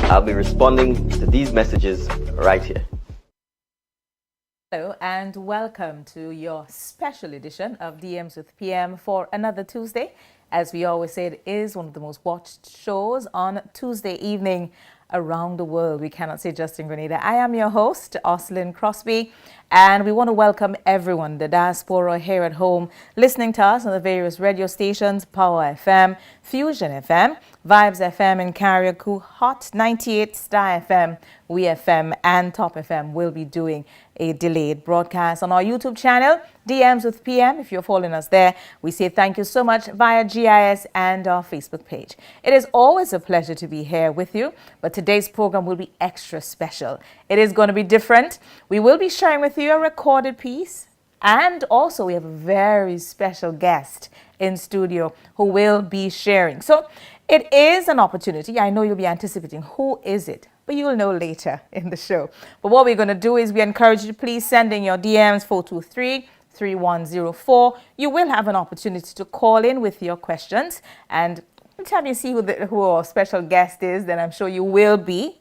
I'll be responding to these messages right here. Hello and welcome to your special edition of DMs with PM for another Tuesday. As we always say, it is one of the most watched shows on Tuesday evening around the world. We cannot say just in Grenada. I am your host, Oslin Crosby, and we want to welcome everyone, the diaspora here at home, listening to us on the various radio stations, Power FM, Fusion FM, Vibes FM in Carriacou, Hot 98, Star FM, We FM, and Top FM will be doing a delayed broadcast on our YouTube channel, DMs with PM. If you're following us there, we say thank you so much via GIS and our Facebook page. It is always a pleasure to be here with you, but today's program will be extra special. It is going to be different. We will be sharing with you a recorded piece, and also we have a very special guest in studio who will be sharing. So it is an opportunity. I know you'll be anticipating who is it, but you will know later in the show. But what we're going to do is we encourage you to please send in your DMs 423-3104. You will have an opportunity to call in with your questions. And by the time you see who our special guest is, then I'm sure you will be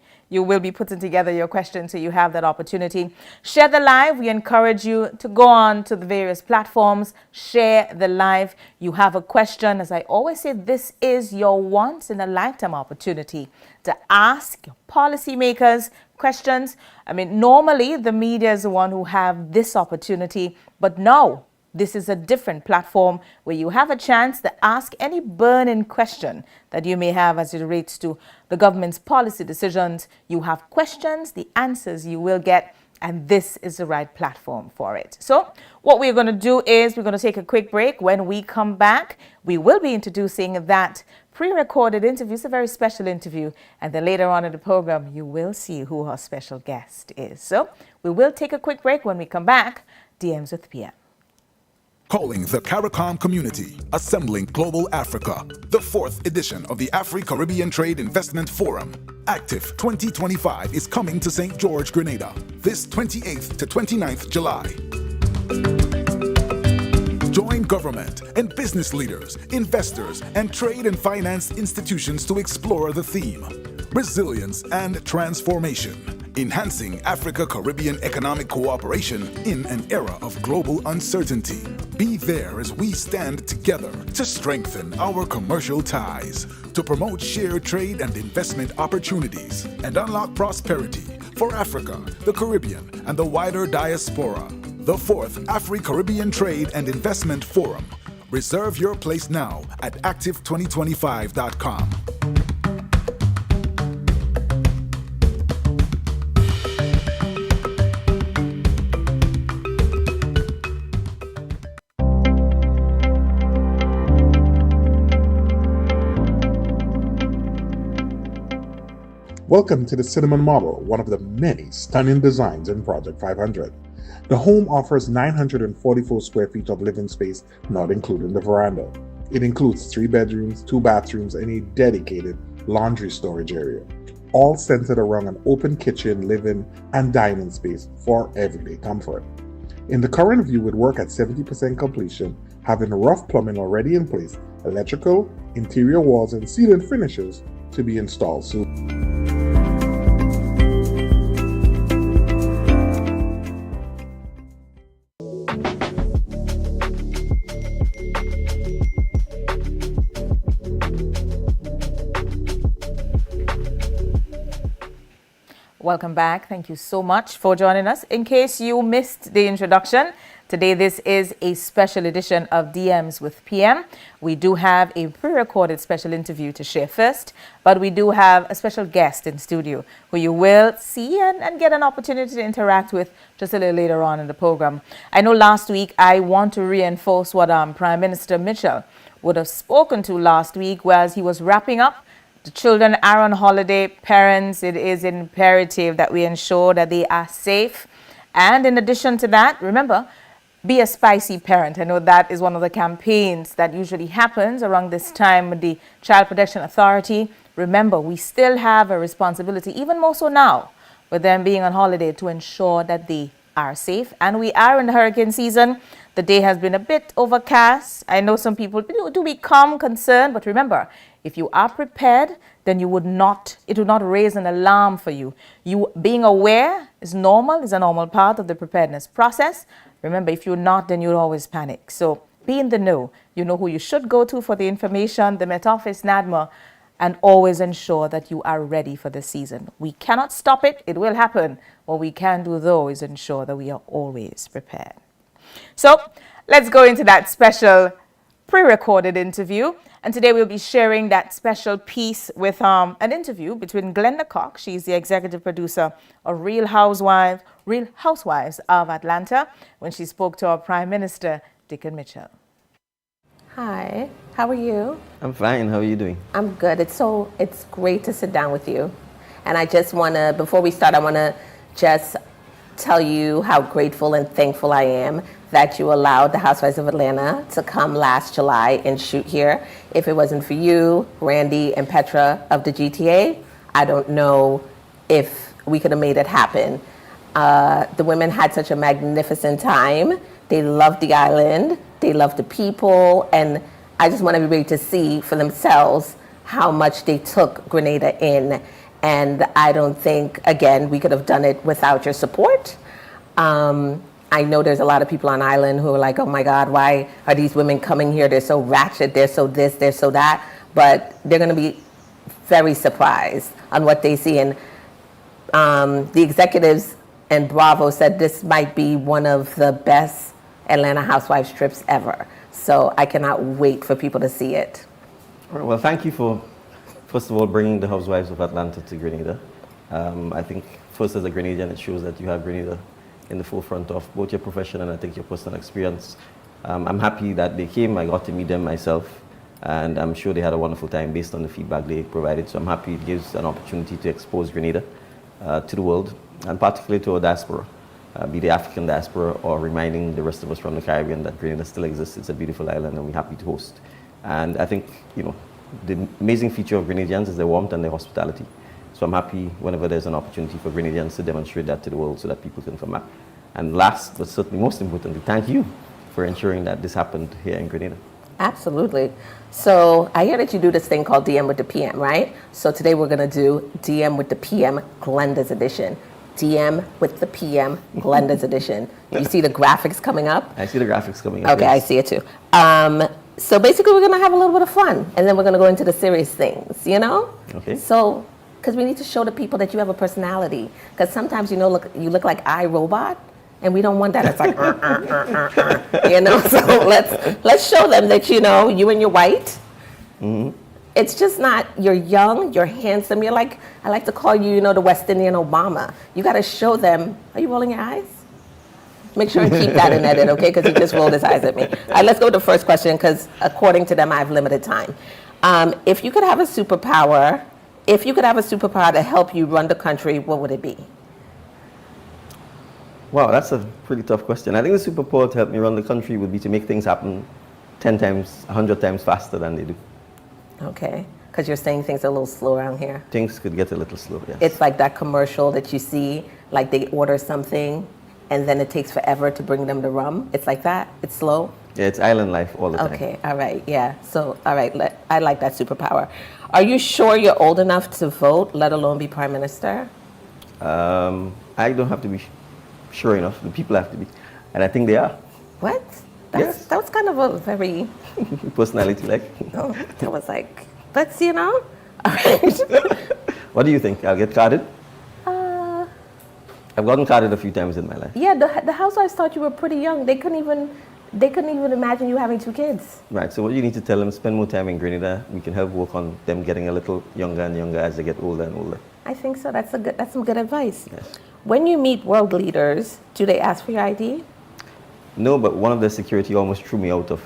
putting together your questions, so you have that opportunity. Share the live. We encourage you to go on to the various platforms, share the live. You have a question. As I always say, this is your once in a lifetime opportunity to ask policymakers questions. I mean, normally the media is the one who have this opportunity, but now this is a different platform where you have a chance to ask any burning question that you may have as it relates to the government's policy decisions. You have questions, the answers you will get, and this is the right platform for it. So what we're going to do is we're going to take a quick break. When we come back, we will be introducing that pre-recorded interview. It's a very special interview. And then later on in the program, you will see who our special guest is. So we will take a quick break. When we come back, DMs with PM. Calling the CARICOM community, assembling Global Africa, the 4th edition of the Afri-Caribbean Trade Investment Forum. Active 2025 is coming to St. George, Grenada, this 28th to 29th July. Join government and business leaders, investors, and trade and finance institutions to explore the theme, resilience and transformation. Enhancing Africa-Caribbean economic cooperation in an era of global uncertainty. Be there as we stand together to strengthen our commercial ties, to promote shared trade and investment opportunities, and unlock prosperity for Africa, the Caribbean, and the wider diaspora. The 4th Afri-Caribbean Trade and Investment Forum. Reserve your place now at active2025.com. Welcome to the Cinnamon Model, one of the many stunning designs in Project 500. The home offers 944 square feet of living space, not including the veranda. It includes 3 bedrooms, 2 bathrooms, and a dedicated laundry storage area, all centered around an open kitchen, living, and dining space for everyday comfort. In the current view, would work at 70% completion, having rough plumbing already in place, electrical, interior walls, and ceiling finishes to be installed soon. Welcome back. Thank you so much for joining us. In case you missed the introduction, today this is a special edition of DMs with PM. We do have a pre-recorded special interview to share first, but we do have a special guest in studio who you will see and get an opportunity to interact with just a little later on in the program. I know last week I want to reinforce what Prime Minister Mitchell would have spoken to last week as he was wrapping up. The children are on holiday. Parents, it is imperative that we ensure that they are safe. And in addition to that, remember, be a spicy parent. I know that is one of the campaigns that usually happens around this time with the Child Protection Authority. Remember, we still have a responsibility, even more so now, with them being on holiday, to ensure that they are safe. And we are in the hurricane season. The day has been a bit overcast. I know some people do become concerned, but remember, if you are prepared, then it would not raise an alarm for you. You being aware is normal, is a normal part of the preparedness process. Remember, if you're not, then you'll always panic. So be in the know. You know who you should go to for the information, the Met Office, NADMA, and always ensure that you are ready for the season. We cannot stop it. It will happen. What we can do, though, is ensure that we are always prepared. So let's go into that special pre-recorded interview. And today we'll be sharing that special piece with an interview between Glenda Cox. She's the executive producer of Real Housewives of Atlanta, when she spoke to our Prime Minister, Dickon Mitchell. Hi, how are you? I'm fine. How are you doing? I'm good. It's great to sit down with you. And I just want to, before we start, I want to just tell you how grateful and thankful I am that you allowed the Housewives of Atlanta to come last July and shoot here. If it wasn't for you, Randy, and Petra of the GTA, I don't know if we could have made it happen. The women had such a magnificent time. They loved the island. They loved the people. And I just want everybody to see for themselves how much they took Grenada in. And I don't think, again, we could have done it without your support. I know there's a lot of people on island who are like, oh my God, why are these women coming here? They're so ratchet, they're so this, they're so that. But they're going to be very surprised on what they see. And the executives and Bravo said this might be one of the best Atlanta Housewives trips ever. So I cannot wait for people to see it. All right, well, thank you for, first of all, bringing the Housewives of Atlanta to Grenada. I think first as a Grenadian, it shows that you have Grenada in the forefront of both your profession and I think your personal experience. I'm happy that they came. I got to meet them myself, and I'm sure they had a wonderful time based on the feedback they provided. So I'm happy it gives an opportunity to expose Grenada to the world, and particularly to our diaspora, be the African diaspora, or reminding the rest of us from the Caribbean that Grenada still exists. It's a beautiful island, and we're happy to host. And I think, you know, the amazing feature of Grenadians is their warmth and their hospitality. So I'm happy whenever there's an opportunity for Grenadians to demonstrate that to the world so that people can come back. And last, but certainly most importantly, thank you for ensuring that this happened here in Grenada. Absolutely. So I hear that you do this thing called DM with the PM, right? So today we're going to do DM with the PM, Glenda's edition. DM with the PM, Glenda's edition. You see the graphics coming up? I see the graphics coming up. Okay, yes. I see it too. So basically we're going to have a little bit of fun, and then we're going to go into the serious things, you know? Okay. So, because we need to show the people that you have a personality. Because sometimes, you know, you look like iRobot, and we don't want that. It's like, you know? So let's show them that, you know, you and your white. Mm-hmm. It's just not, you're young, you're handsome. You're like, I like to call you, you know, the West Indian Obama. You got to show them. Are you rolling your eyes? Make sure and keep that in edit, okay? Because he just rolled his eyes at me. All right, let's go to the first question, because according to them, I have limited time. If you could have a superpower to help you run the country, what would it be? Wow, that's a pretty tough question. I think the superpower to help me run the country would be to make things happen 10 times, 100 times faster than they do. Okay, because you're saying things are a little slow around here. Things could get a little slow, yes. It's like that commercial that you see, like they order something, and then it takes forever to bring them the rum. It's like that? It's slow? Yeah, it's island life all the time. Okay, all right, yeah. So, all right, I like that superpower. Are you sure you're old enough to vote, let alone be prime minister? I don't have to be sure enough. The people have to be. And I think they are. What? Yes. That was kind of a very... Personality, like. Oh, that was like, let's, you know? All right. What do you think? I'll get carded? I've gotten carded a few times in my life. Yeah, the housewives thought you were pretty young. They couldn't even imagine you having 2 kids. Right, so what you need to tell them, spend more time in Grenada. We can help work on them getting a little younger and younger as they get older and older. I think so. That's some good advice. Yes. When you meet world leaders, do they ask for your ID? No, but one of the security almost threw me out of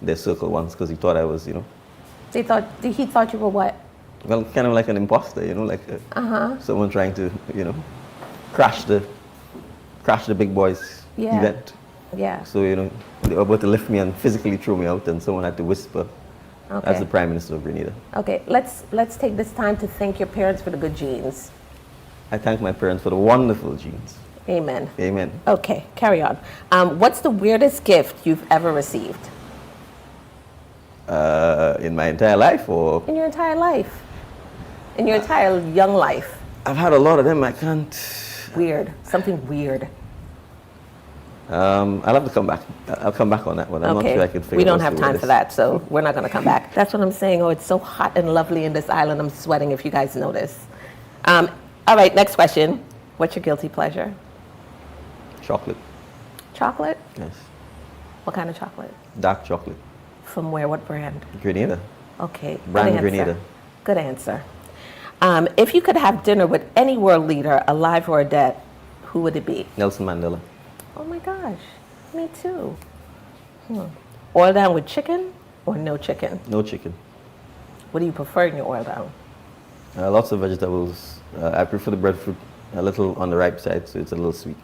their circle once because he thought I was, you know. He thought you were what? Well, kind of like an imposter, you know, like someone trying to, you know, crash the big boys event. Yeah. So, you know, they were about to lift me and physically throw me out, and someone had to whisper as the Prime Minister of Grenada. Okay, let's take this time to thank your parents for the good genes. I thank my parents for the wonderful genes. Amen. Amen. Okay, carry on. What's the weirdest gift you've ever received? In my entire life, or? In your entire life. in your entire young life? I've had a lot of them. I can't. Weird. Something weird. I'll have to come back. I'll come back on that one. I'm not sure I can figure We don't out have what time it for is. that, so we're not going to come back. That's what I'm saying. Oh, it's so hot and lovely in this island. I'm sweating if you guys notice. All right, next question. What's your guilty pleasure? Chocolate. Chocolate? Yes. What kind of chocolate? Dark chocolate. From where? What brand? Grenada. Okay. Brand good answer. Grenada. Good answer. If you could have dinner with any world leader, alive or dead, who would it be? Nelson Mandela. Oh my gosh, me too. Oil down with chicken or no chicken? No chicken. What do you prefer in your oil down? Lots of vegetables. I prefer the breadfruit a little on the ripe side, so it's a little sweet.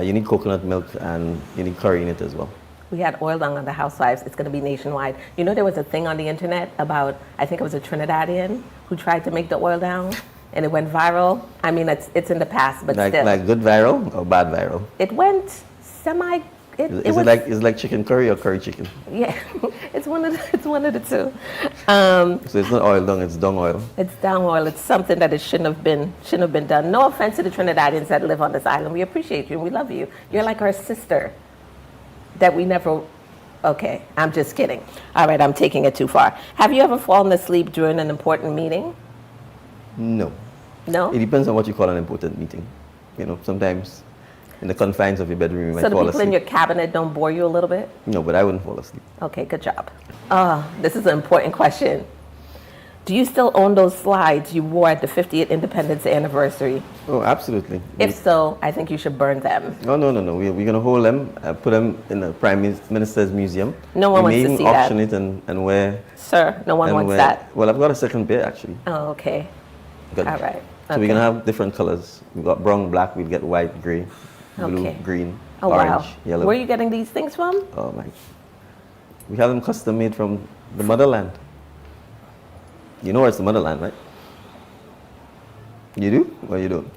You need coconut milk and you need curry in it as well. We had oil down on the Housewives. It's going to be nationwide. You know, there was a thing on the internet about, I think it was a Trinidadian who tried to make the oil down, and it went viral. I mean, it's in the past, but still. Like good viral or bad viral? It went semi. Is it like chicken curry or curry chicken? Yeah, it's one of the two. So it's not oil dung, it's dung oil. It's down oil. It's something that it shouldn't have been done. No offense to the Trinidadians that live on this island. We appreciate you and we love you. You're like our sister. That we never. Okay, I'm just kidding. All right, I'm taking it too far. Have you ever fallen asleep during an important meeting? No. No. It depends on what you call an important meeting. You know, sometimes in the confines of your bedroom you might So the fall people asleep. in your cabinet don't bore you a little bit? No, but I wouldn't fall asleep. Okay, good job. This is an important question. Do you still own those slides you wore at the 50th Independence Anniversary? Oh, absolutely. If so, I think you should burn them. No. We're going to hold them, put them in the Prime Minister's museum. No one we wants may to even see that. auction it and wear. Sir, no one and wants wear- that. Well, I've got a second pair actually. Oh, okay. Good. All right. So we're going to have different colors. We've got brown, black, we'll get white, gray, blue, Okay. green, Oh, orange, wow. yellow. Where are you getting these things from? Oh my. We have them custom made from the motherland. You know where it's the motherland, right? You do or you don't?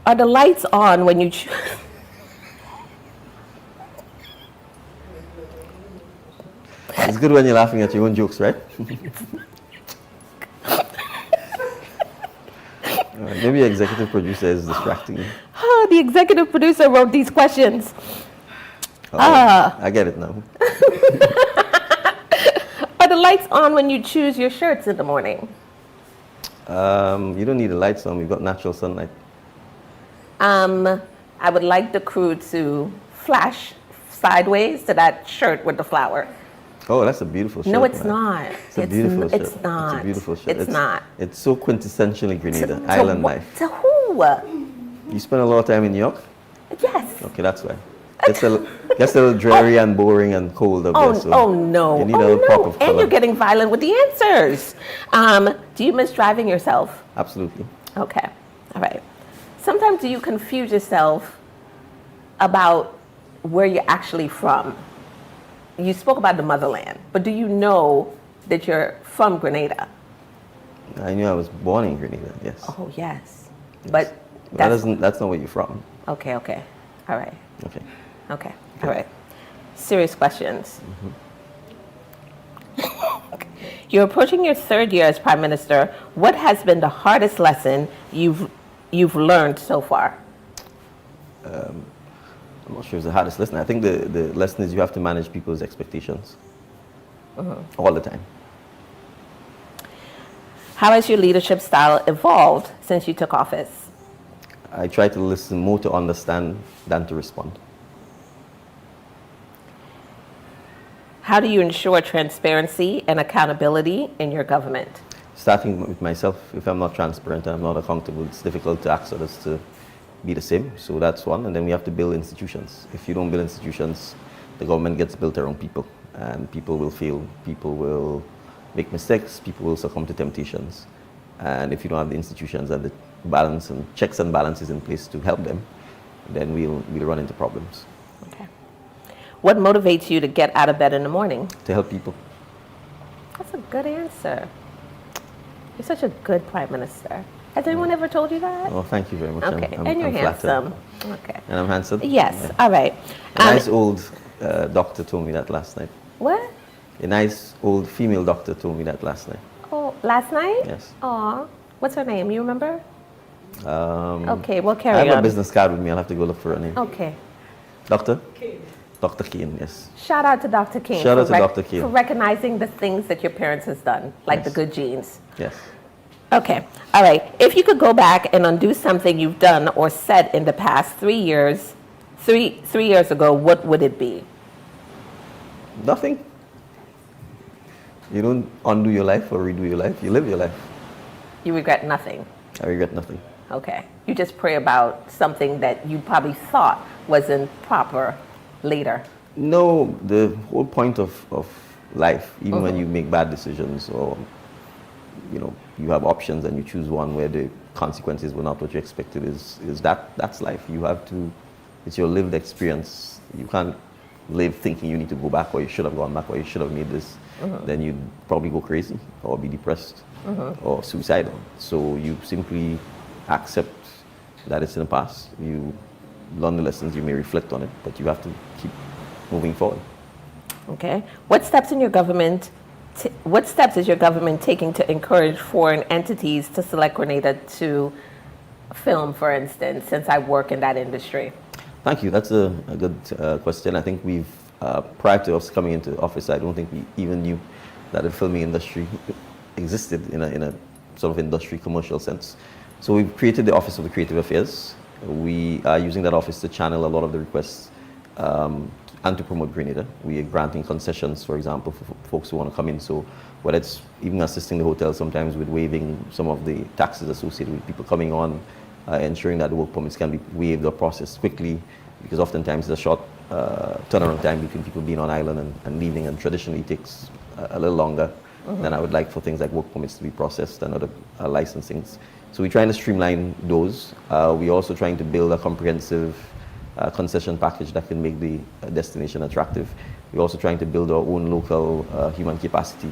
Are the lights on when you It's good when you're laughing at your own jokes, right? Alright, maybe your executive producer is distracting you. Oh, the executive producer wrote these questions. Oh, I get it now. Are the lights on when you choose your shirts in the morning? You don't need the lights on. We've got natural sunlight. I would like the crew to flash sideways to that shirt with the flower. Oh, that's a beautiful shirt. No, it's man. not. It's a beautiful shirt. It's not. It's a beautiful shirt. It's not. It's so quintessentially Grenada, island life. To who? You spend a lot of time in New York? Yes. Okay, that's why. Gets a little dreary and boring and cold up there. So Oh no. You need Oh, a little no. pop of And color. you're getting violent with the answers. Do you miss driving yourself? Absolutely. Okay. All right. Sometimes do you confuse yourself about where you're actually from? You spoke about the motherland, but do you know that you're from Grenada? I knew I was born in Grenada, yes. Oh, yes. Yes. But That's not where you're from. Okay. All right. Okay. Okay. All right. Serious questions. You're approaching your third year as Prime Minister. What has been the hardest lesson you've learned so far? I'm not sure it's the hardest lesson. I think the lesson is you have to manage people's expectations all the time. How has your leadership style evolved since you took office? I try to listen more to understand than to respond. How do you ensure transparency and accountability in your government? Starting with myself, if I'm not transparent and I'm not accountable, it's difficult to ask others to be the same. So that's one. And then we have to build institutions. If you don't build institutions, the government gets built around people. And people will fail. People will make mistakes. People will succumb to temptations. And if you don't have the institutions and the balance and checks and balances in place to help them, then we'll run into problems. Okay. What motivates you to get out of bed in the morning? To help people. That's a good answer. You're such a good Prime Minister. Has anyone ever told you that? Oh, thank you very much. Okay. I'm And you're flattered. handsome. Okay. And I'm handsome? Yes. Yeah. All right. A nice old doctor told me that last night. What? A nice old female doctor told me that last night. Oh, last night? Yes. Aw. What's her name? You remember? Okay, we'll I carry have on. a business card with me. I'll have to go look for her name. Okay. Doctor? Dr. Keane, yes. Shout out to Dr. King. Shout out to Dr. King. For recognizing the things that your parents has done, like the good genes. Yes. Okay. All right. If you could go back and undo something you've done or said in the past 3 years, three years ago, what would it be? Nothing. You don't undo your life or redo your life. You live your life. You regret nothing. I regret nothing. Okay. You just pray about something that you probably thought wasn't proper later. No, the whole point of life, even when you make bad decisions or, you have options and you choose one where the consequences were not what you expected, is that's life. You have to, it's your lived experience. You can't live thinking you need to go back, or you should have gone back, or you should have made this. Then you'd probably go crazy or be depressed or suicidal. So you simply accept that it's in the past. You learn the lessons, you may reflect on it, but you have to keep moving forward. Okay. What steps is your government taking to encourage foreign entities to select Grenada to film, for instance, since I work in that industry? Thank you. That's a good question. I think we've, prior to us coming into office, I don't think we even knew that the filming industry existed in a sort of industry commercial sense. So we've created the Office of the Creative Affairs. We are using that office to channel a lot of the requests and to promote Grenada. We are granting concessions, for example, for folks who want to come in. So whether it's even assisting the hotel sometimes with waiving some of the taxes associated with people coming on, ensuring that the work permits can be waived or processed quickly, because oftentimes there's a short turnaround time between people being on island and leaving, and traditionally takes a little longer than I would like for things like work permits to be processed and other licensings. So we're trying to streamline those. We're also trying to build a comprehensive concession package that can make the destination attractive. We're also trying to build our own local human capacity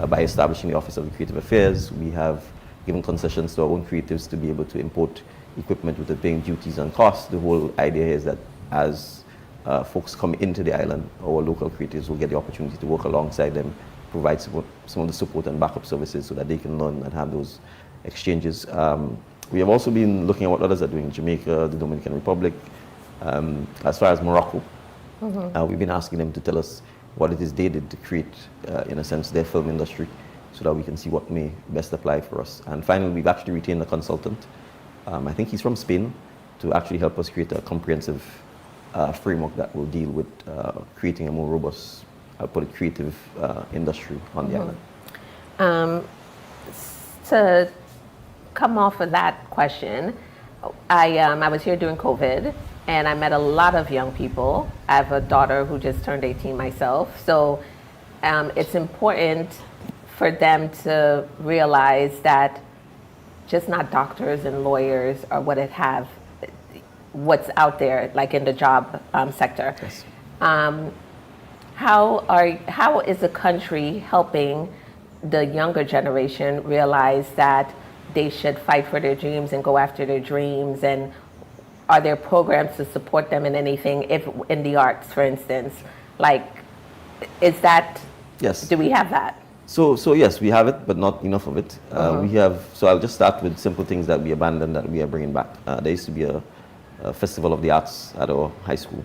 by establishing the Office of the Creative Affairs. We have given concessions to our own creatives to be able to import equipment with the paying duties and costs. The whole idea is that as folks come into the island, our local creatives will get the opportunity to work alongside them, provide support, some of the support and backup services so that they can learn and have those exchanges. We have also been looking at what others are doing, Jamaica, the Dominican Republic. As far as Morocco, we've been asking them to tell us what it is they did to create, in a sense, their film industry, so that we can see what may best apply for us. And finally, we've actually retained a consultant. I think he's from Spain, to actually help us create a comprehensive framework that will deal with creating a more robust, creative industry on the island. To come off of that question, I was here during COVID, and I met a lot of young people. I have a daughter who just turned 18 myself, so it's important for them to realize that just not doctors and lawyers are what's out there, like in the job sector. Yes. How is the country helping the younger generation realize that they should fight for their dreams and go after their dreams? And are there programs to support them in anything, if in the arts, for instance? Like, is that, Yes. do we have that? So yes, we have it, but not enough of it. We have, so I'll just start with simple things that we abandoned that we are bringing back. There used to be a Festival of the Arts at our high school,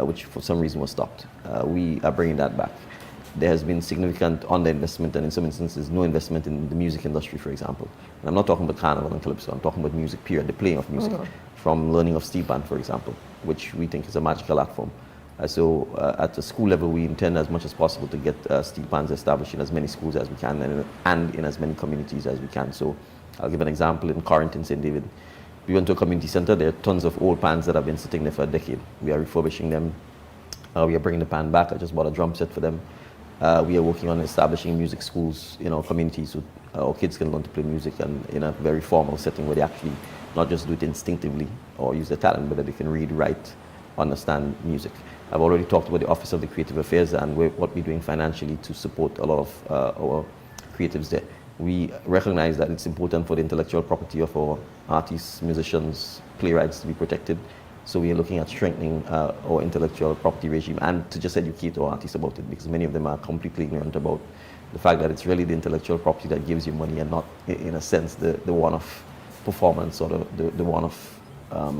which for some reason was stopped. We are bringing that back. There has been significant underinvestment, and in some instances, no investment in the music industry, for example. And I'm not talking about carnival and calypso, I'm talking about music, period, the playing of music, from learning of steel band, for example, which we think is a magical art form. So at the school level, we intend as much as possible to get steel bands established in as many schools as we can, and in as many communities as we can. So I'll give an example. In Corinth, in St. David, we went to a community center. There are tons of old pans that have been sitting there for a decade. We are refurbishing them. We are bringing the pan back. I just bought a drum set for them. We are working on establishing music schools in our communities so our kids can learn to play music, and in a very formal setting where they actually not just do it instinctively or use their talent, but that they can read, write, understand music. I've already talked about the Office of the Creative Affairs and what we're doing financially to support a lot of our creatives there. We recognize that it's important for the intellectual property of our artists, musicians, playwrights to be protected. So we are looking at strengthening our intellectual property regime and to just educate our artists about it, because many of them are completely ignorant about the fact that it's really the intellectual property that gives you money and not, in a sense, the one-off performance or the one-off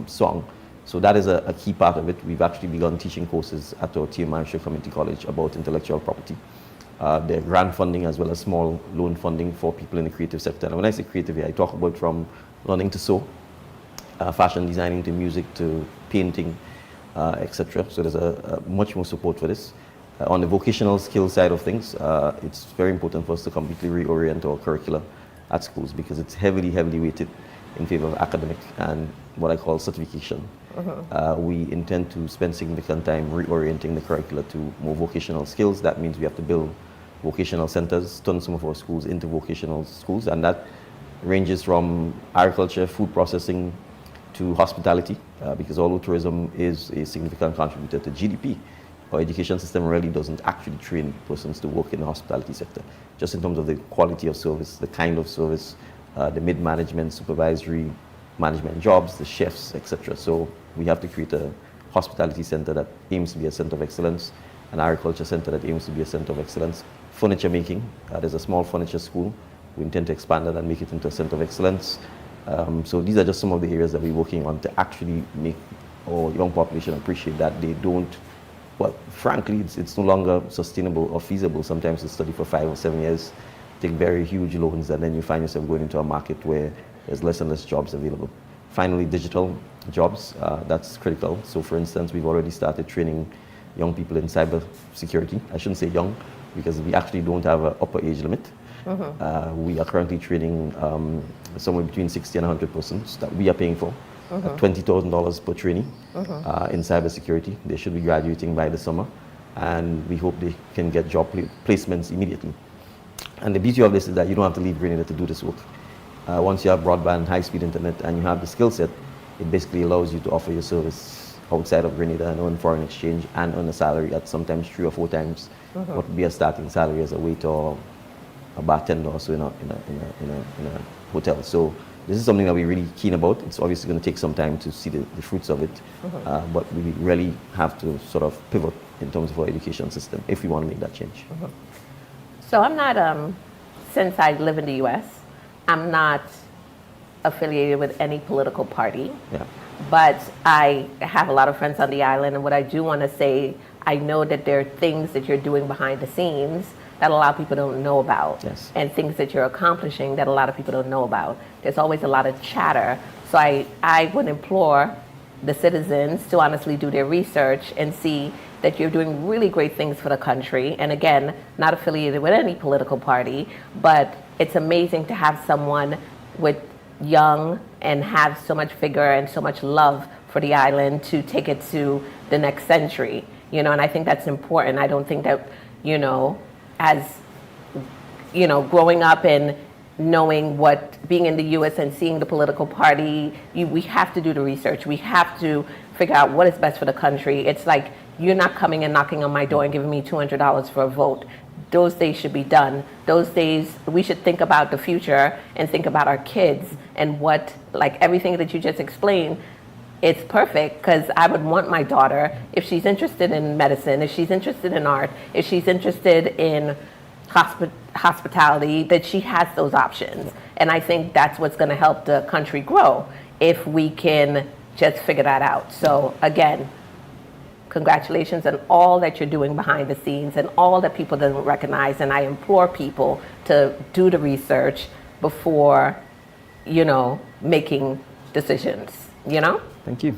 song. So that is a key part of it. We've actually begun teaching courses at our TM Manchester Community College about intellectual property. There are grant funding as well as small loan funding for people in the creative sector. And when I say creative, I talk about from learning to sew, fashion designing to music to painting, etc. So there's a much more support for this. On the vocational skill side of things, it's very important for us to completely reorient our curricula at schools because it's heavily weighted in favor of academic and what I call certification. We intend to spend significant time reorienting the curricula to more vocational skills. That means we have to build vocational centers, turn some of our schools into vocational schools, and that ranges from agriculture, food processing, to hospitality, because although tourism is a significant contributor to GDP, our education system really doesn't actually train persons to work in the hospitality sector, just in terms of the quality of service, the kind of service, the mid-management, supervisory management jobs, the chefs, etc. So we have to create a hospitality center that aims to be a center of excellence, an agriculture center that aims to be a center of excellence, furniture making. There's a small furniture school. We intend to expand that and make it into a center of excellence. So these are just some of the areas that we're working on to actually make our young population appreciate that they don't, well, frankly, it's no longer sustainable or feasible sometimes to study for 5 or 7 years, take very huge loans, and then you find yourself going into a market where there's less and less jobs available. Finally, digital jobs, that's critical. So for instance, we've already started training young people in cyber security. I shouldn't say young, because we actually don't have an upper age limit. We are currently training somewhere between 60 and 100 persons that we are paying for, at $20,000 per trainee in cybersecurity. They should be graduating by the summer, and we hope they can get job placements immediately. And the beauty of this is that you don't have to leave Grenada to do this work. Once you have broadband, high-speed internet, and you have the skill set, it basically allows you to offer your service outside of Grenada and earn foreign exchange and earn a salary at sometimes 3 or 4 times what would be a starting salary as a waiter or a bartender also in a hotel. So this is something that we're really keen about. It's obviously going to take some time to see the fruits of it, but we really have to sort of pivot in terms of our education system if we want to make that change. So I'm not, since I live in the U.S., I'm not affiliated with any political party, but I have a lot of friends on the island, and what I do want to say, I know that there are things that you're doing behind the scenes that a lot of people don't know about, and things that you're accomplishing that a lot of people don't know about. There's always a lot of chatter, so I would implore the citizens to honestly do their research and see that you're doing really great things for the country. And again, not affiliated with any political party, but it's amazing to have someone with young and have so much vigor and so much love for the island to take it to the next century, you know, and I think that's important. I don't think that, you know, as, you know, growing up and knowing what, being in the U.S. and seeing the political party, we have to do the research. We have to figure out what is best for the country. It's like, you're not coming and knocking on my door and giving me $200 for a vote. Those days should be done. Those days, we should think about the future and think about our kids and what, like everything that you just explained, it's perfect, because I would want my daughter, if she's interested in medicine, if she's interested in art, if she's interested in hospitality, that she has those options. And I think that's what's going to help the country grow if we can just figure that out. So again, congratulations on all that you're doing behind the scenes and all that people don't recognize. And I implore people to do the research before, you know, making decisions, you know? Thank you.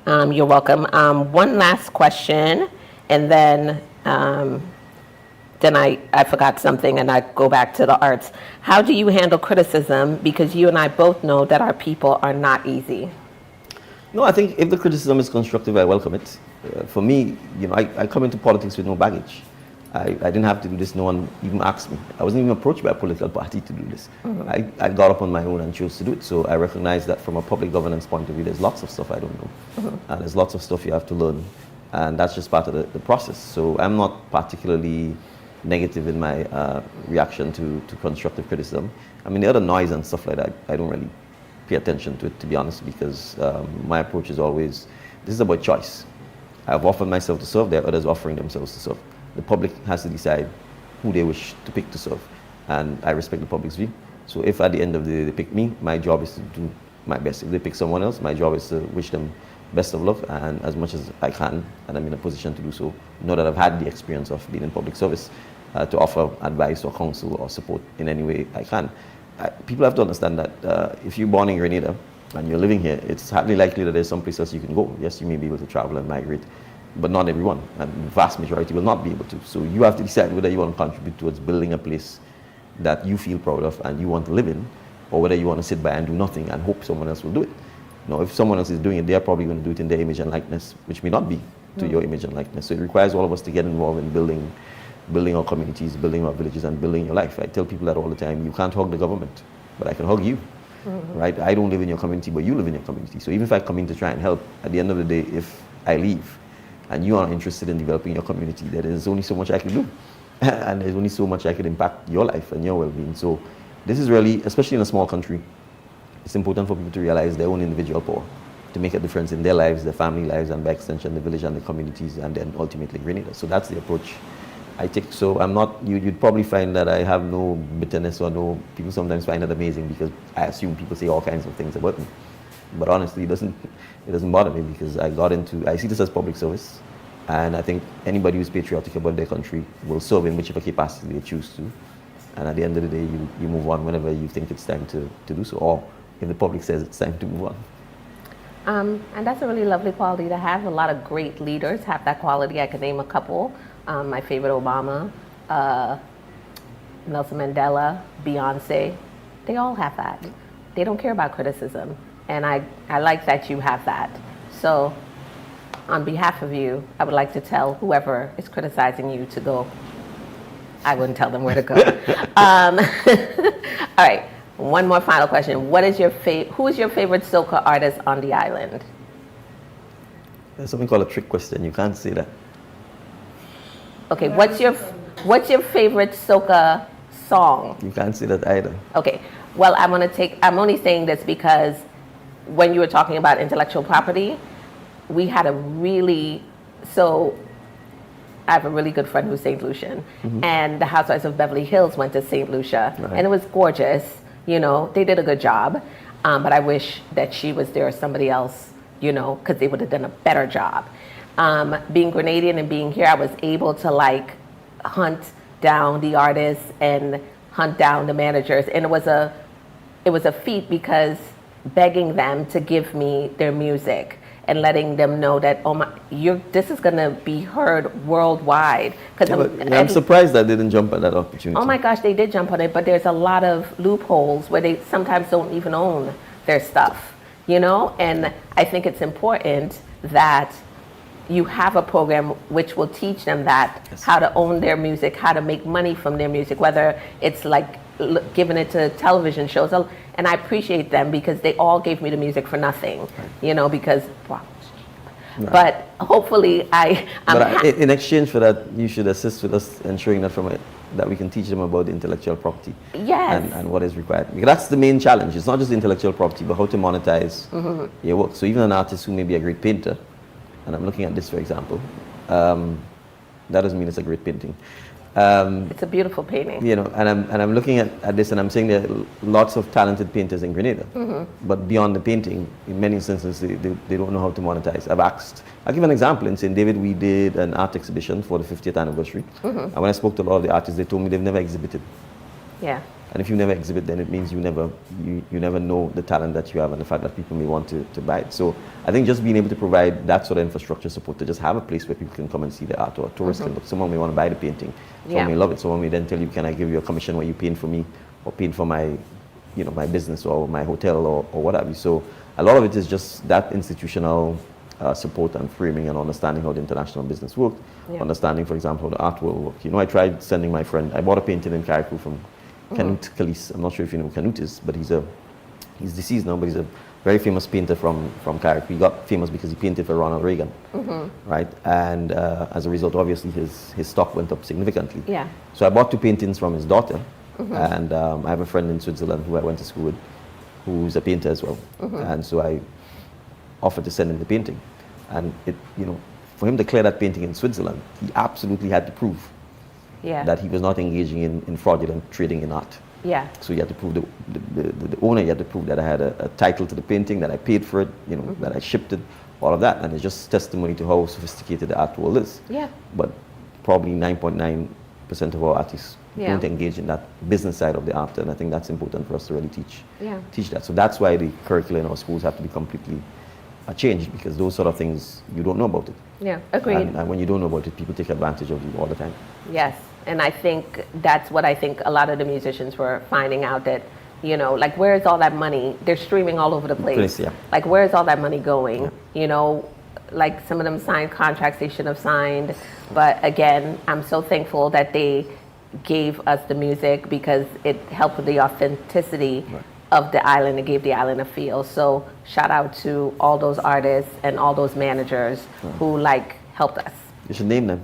You're welcome. One last question, and then I forgot something, and I go back to the arts. How do you handle criticism? Because you and I both know that our people are not easy. No, I think if the criticism is constructive, I welcome it. For me, you know, I come into politics with no baggage. I didn't have to do this. No one even asked me. I wasn't even approached by a political party to do this. I got up on my own and chose to do it. So I recognize that from a public governance point of view, there's lots of stuff I don't know. And there's lots of stuff you have to learn. And that's just part of the process. So I'm not particularly negative in my reaction to constructive criticism. I mean, the other noise and stuff like that, I don't really pay attention to it, to be honest, because my approach is always, this is about choice. I've offered myself to serve, there are others offering themselves to serve. The public has to decide who they wish to pick to serve. And I respect the public's view. So if at the end of the day they pick me, my job is to do my best. If they pick someone else, my job is to wish them best of luck and as much as I can, and I'm in a position to do so, know that I've had the experience of being in public service, to offer advice or counsel or support in any way I can. People have to understand that if you're born in Grenada and you're living here, it's hardly likely that there's some place else you can go. Yes, you may be able to travel and migrate, but not everyone, and the vast majority will not be able to. So you have to decide whether you want to contribute towards building a place that you feel proud of and you want to live in, or whether you want to sit by and do nothing and hope someone else will do it. Now, if someone else is doing it, they're probably going to do it in their image and likeness, which may not be to your image and likeness. So it requires all of us to get involved in building our communities, building our villages, and building your life. I tell people that all the time. You can't hug the government, but I can hug you, right? I don't live in your community, but you live in your community. So even if I come in to try and help, at the end of the day, if I leave and you are interested in developing your community, there is only so much I can do. And there's only so much I can impact your life and your well-being. So this is really, especially in a small country, it's important for people to realize their own individual power to make a difference in their lives, their family lives, and by extension, the village and the communities, and then ultimately Grenada. So that's the approach I take. So I'm not, you'd probably find that I have no bitterness or no, people sometimes find it amazing because I assume people say all kinds of things about me. But honestly, it doesn't bother me because I see this as public service. And I think anybody who's patriotic about their country will serve in whichever capacity they choose to. And at the end of the day, you move on whenever you think it's time to do so, or if the public says it's time to move on. And that's a really lovely quality to have. A lot of great leaders have that quality. I could name a couple. My favorite, Obama, Nelson Mandela, Beyonce. They all have that. They don't care about criticism. And I like that you have that. So on behalf of you, I would like to tell whoever is criticizing you to go. I wouldn't tell them where to go. All right. One more final question. Who is your favorite soca artist on the island? There's something called a trick question. You can't say that. Okay, what's your favorite soca song? You can't say that either. Okay. Well, I'm only saying this because when you were talking about intellectual property, we had I have a really good friend who's St. Lucian, and the Housewives of Beverly Hills went to St. Lucia, right. and it was gorgeous. You know, they did a good job, but I wish that she was there or somebody else, you know, because they would have done a better job. Being Grenadian and being here, I was able to hunt down the artists and hunt down the managers, and it was a feat because begging them to give me their music and letting them know that this is going to be heard worldwide. I'm surprised that they didn't jump at that opportunity. Oh my gosh, they did jump on it, but there's a lot of loopholes where they sometimes don't even own their stuff, you know? And I think it's important that you have a program which will teach them that, yes, how to own their music, how to make money from their music, whether it's giving it to television shows. And I appreciate them because they all gave me the music for nothing, right, you know, because, wow. Right. But hopefully in exchange for that, you should assist with us ensuring that we can teach them about the intellectual property, yes, and what is required. Because that's the main challenge. It's not just intellectual property, but how to monetize your work. So even an artist who may be a great painter, and I'm looking at this, for example, that doesn't mean it's a great painting. It's a beautiful painting. You know, and I'm looking at this and I'm saying there are lots of talented painters in Grenada, but beyond the painting, in many instances, they don't know how to monetize. I'll give an example. In St. David, we did an art exhibition for the 50th anniversary. And when I spoke to a lot of the artists, they told me they've never exhibited. Yeah. And if you never exhibit, then it means you never know the talent that you have and the fact that people may want to buy it. So I think just being able to provide that sort of infrastructure support to just have a place where people can come and see the art, or tourists can look. Someone may want to buy the painting, someone may love it, someone may then tell you, can I give you a commission where you paint for me or paint for my, my business or my hotel or what have you. So a lot of it is just that institutional support and framing and understanding how the international business works, understanding, for example, how the art will work. I tried sending my friend, I bought a painting in Carriacou from Canute Calise. I'm not sure if you know who Canute is, but he's deceased now, but he's a very famous painter from Carriacou. He got famous because he painted for Ronald Reagan, right? And as a result, obviously, his stock went up significantly. Yeah. So I bought 2 paintings from his daughter, and I have a friend in Switzerland who I went to school with, who's a painter as well. And so I offered to send him the painting. And for him to clear that painting in Switzerland, he absolutely had to prove Yeah. that he was not engaging in fraudulent trading in art. Yeah. So you had to prove the owner, you had to prove that I had a title to the painting, that I paid for it, you know, that I shipped it, all of that. And it's just testimony to how sophisticated the art world is. Yeah. But probably 9.9% of our artists don't engage in that business side of the art. And I think that's important for us to really teach that. So that's why the curriculum in our schools have to be completely changed, because those sort of things, you don't know about it. Yeah, agreed. And when you don't know about it, people take advantage of you all the time. Yes, and I think that's what I think a lot of the musicians were finding out, that, you know, like, where is all that money? They're streaming all over the place. Yeah. Like, where is all that money going? Yeah. You know, like, some of them signed contracts they should have signed. But again, I'm so thankful that they gave us the music, because it helped with the authenticity of the island. It gave the island a feel. So shout out to all those artists and all those managers who, like, helped us. You should name them.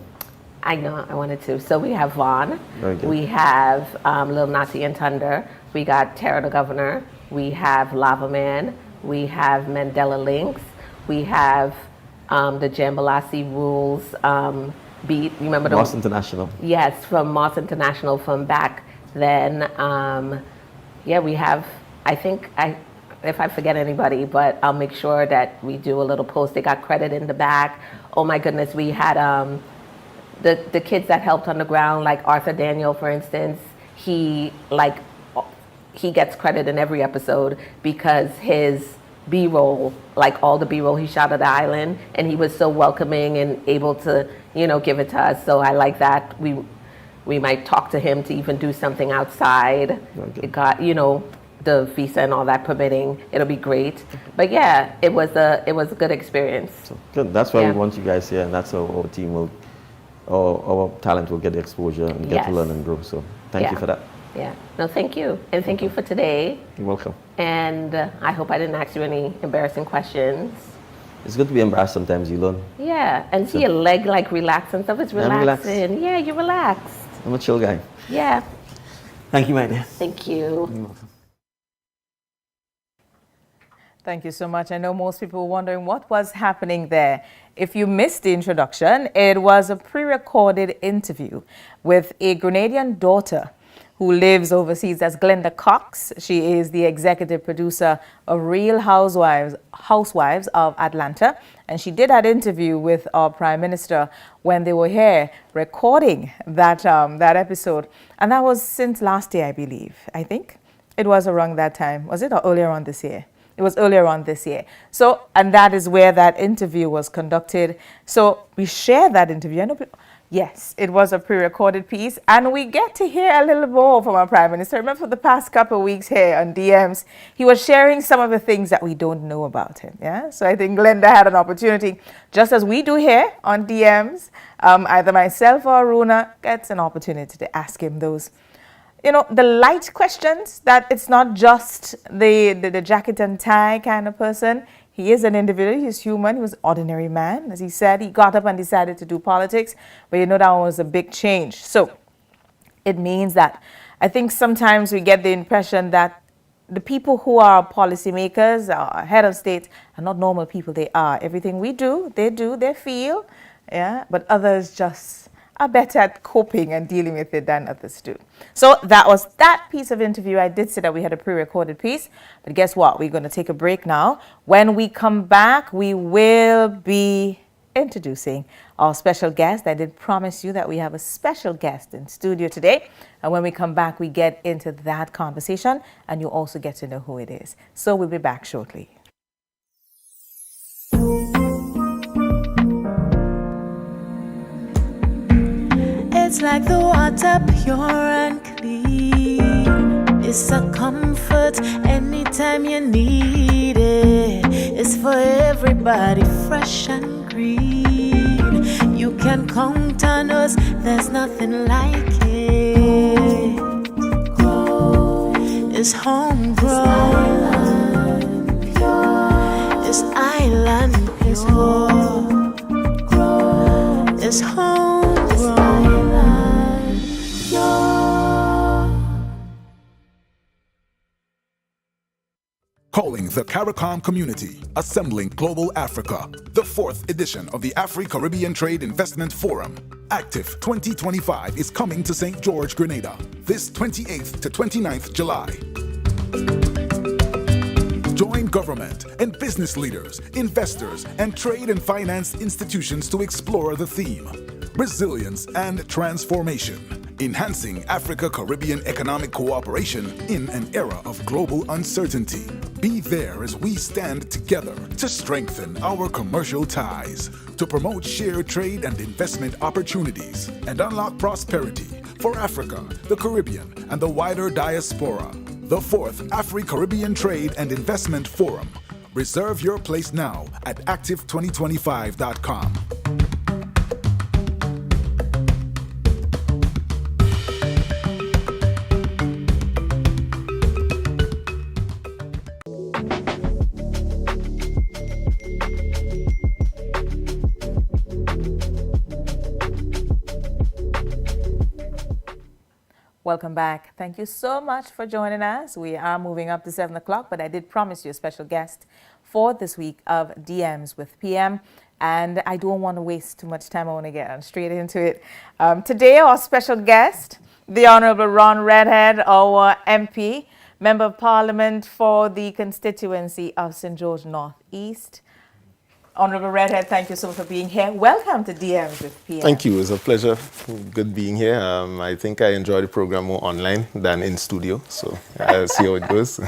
I know, I wanted to. So we have Vaughn, Very good. we have Lil Nazi and Thunder, we got Tara the Governor, we have Lava Man, we have Mandela Links, we have the Jambalasi Rules beat. Remember the Moss International. Yes, from Moss International from back then. Yeah, we have, I think, if I forget anybody, but I'll make sure that we do a little post. They got credit in the back. Oh my goodness, we had the kids that helped on the ground, like Arthur Daniel, for instance. He gets credit in every episode because his B-roll, like all the B-roll he shot of the island, and he was so welcoming and able to, you know, give it to us. So I like that. We might talk to him to even do something outside. Okay. It got, you know, the visa and all that permitting. It'll be great. But yeah, it was a good experience. So good. That's why Yeah. we want you guys here, and that's how our team will, our talent will get the exposure and get to Yes. learn and grow. So thank you for that. Yeah. No, thank you. And thank you for today. You're welcome. And I hope I didn't ask you any embarrassing questions. It's good to be embarrassed sometimes, you learn. Yeah. And see your leg like relax and stuff. It's I'm relaxed. relaxing. Yeah, you're relaxed. I'm a chill guy. Yeah. Thank you, my dear. Thank you. You're welcome. Thank you so much. I know most people were wondering what was happening there. If you missed the introduction, it was a pre-recorded interview with a Grenadian daughter who lives overseas. That's Glenda Cox. She is the executive producer of Real Housewives of Atlanta. And she did that interview with our Prime Minister when they were here recording that episode. And that was since last year, I believe. I think it was around that time. Was it, or earlier on this year? It was earlier on this year. So, and that is where that interview was conducted. So we shared that interview. I know people, yes, it was a pre-recorded piece, and we get to hear a little more from our Prime Minister. Remember, for the past couple of weeks here on DMs, he was sharing some of the things that we don't know about him. Yeah, so I think Glenda had an opportunity, just as we do here on DMs. Either myself or Aruna gets an opportunity to ask him those, you know, the light questions, that it's not just the jacket and tie kind of person. He is an individual, he's human, he was an ordinary man. As he said, he got up and decided to do politics, but you know, that was a big change. So it means that I think sometimes we get the impression that the people who are policymakers, our head of state, are not normal people. They are. Everything we do, they feel, yeah, but others just are better at coping and dealing with it than others do. So that was that piece of interview. I did say that we had a pre-recorded piece, but guess what? We're going to take a break now. When we come back, we will be introducing our special guest. I did promise you that we have a special guest in studio today. And when we come back, we get into that conversation, and you also get to know who it is. So we'll be back shortly. It's like the water pure and clean. It's a comfort anytime you need it. It's for everybody, fresh and green. You can count on us, there's nothing like it. It's homegrown. It's island pure. It's homegrown. Call Calling the CARICOM community, assembling global Africa. The 4th edition of the Afri-Caribbean Trade Investment Forum, Active 2025, is coming to St. George, Grenada, this 28th to 29th July. Join government and business leaders, investors, and trade and finance institutions to explore the theme, Resilience and Transformation. Enhancing Africa-Caribbean economic cooperation in an era of global uncertainty. Be there as we stand together to strengthen our commercial ties, to promote shared trade and investment opportunities, and unlock prosperity for Africa, the Caribbean, and the wider diaspora. The 4th Afri-Caribbean Trade and Investment Forum. Reserve your place now at active2025.com. Welcome back. Thank you so much for joining us. We are moving up to 7 o'clock, but I did promise you a special guest for this week of DMs with PM. And I don't want to waste too much time. I want to get straight into it. Today, our special guest, the Honorable Ron Redhead, our MP, Member of Parliament for the Constituency of St. George North East. Honorable Redhead, thank you so much for being here. Welcome to DMs with PM. Thank you. It's a pleasure. Good being here. I think I enjoy the program more online than in studio, so I'll see how it goes.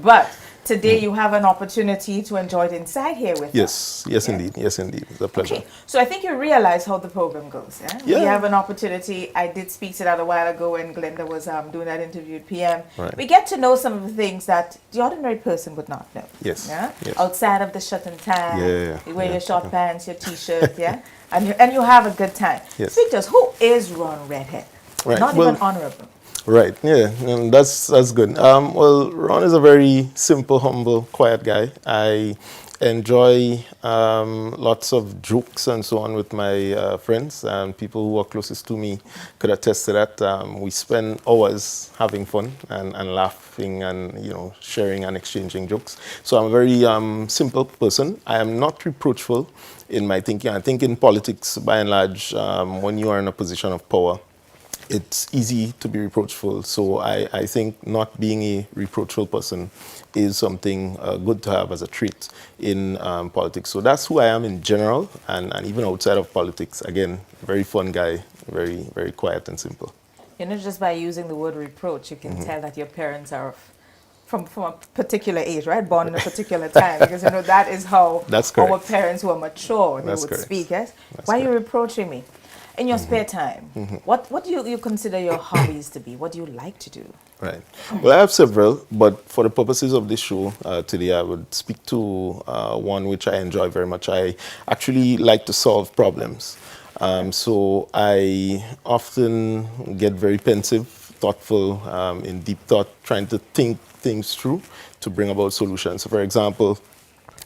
But today you have an opportunity to enjoy it inside here with us. Yes, indeed. Yes, indeed. It's a pleasure. Okay. So I think you realize how the program goes. Yeah? Yeah. We have an opportunity. I did speak to that a while ago when Glenda was doing that interview at PM. Right. We get to know some of the things that the ordinary person would not know. Yes. Yeah? Yes. Outside of the shirt and tie, Yeah. you wear your short pants, your T-shirt, yeah, and you have a good time. Yes. Speak to us. Who is Ron Redhead? Right. Not Well, even honorable. Right, yeah, and that's good. Well, Ron is a very simple, humble, quiet guy. I enjoy lots of jokes and so on with my friends, and people who are closest to me could attest to that. We spend hours having fun and laughing and, sharing and exchanging jokes. So I'm a very simple person. I am not reproachful in my thinking. I think in politics, by and large, when you are in a position of power, it's easy to be reproachful. So I think not being a reproachful person is something good to have as a trait in politics. So that's who I am in general, and even outside of politics. Again, very fun guy, very, very quiet and simple. Just by using the word reproach, you can tell that your parents are from a particular age, right? Born in a particular time, because that is how our parents who are mature they would speak. Yes. Why are you reproaching me? In your spare time, what do you consider your hobbies to be? What do you like to do? Right. Well, I have several, but for the purposes of this show today, I would speak to one which I enjoy very much. I actually like to solve problems. So I often get very pensive, thoughtful, in deep thought, trying to think things through to bring about solutions. So for example,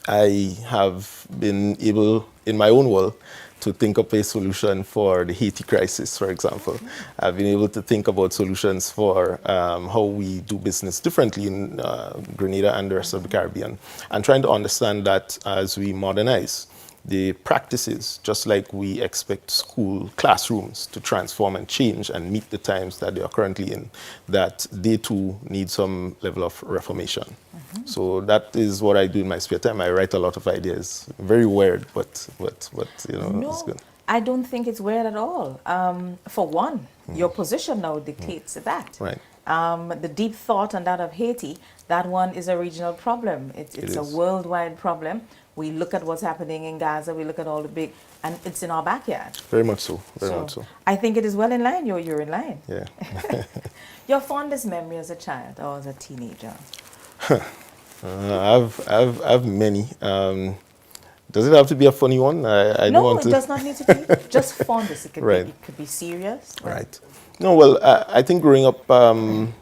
I have been able, in my own world, to think up a solution for the Haiti crisis, for example. I've been able to think about solutions for how we do business differently in Grenada and the rest of the Caribbean, and trying to understand that as we modernize the practices, just like we expect school classrooms to transform and change and meet the times that they are currently in, that they too need some level of reformation. So that is what I do in my spare time. I write a lot of ideas. Very weird, but it's good. I don't think it's weird at all. For one, your position now dictates that. Right. The deep thought on that of Haiti, that one is a regional problem. It's a worldwide problem. We look at what's happening in Gaza, we look at all the big, and it's in our backyard. Very much so, very much so. I think it is well in line, you're in line. Yeah. Your fondest memory as a child or as a teenager? I've many. Does it have to be a funny one? I don't want to. No, it does not need to be. Just fondest. It could be serious. Right. No, well, I think growing up, the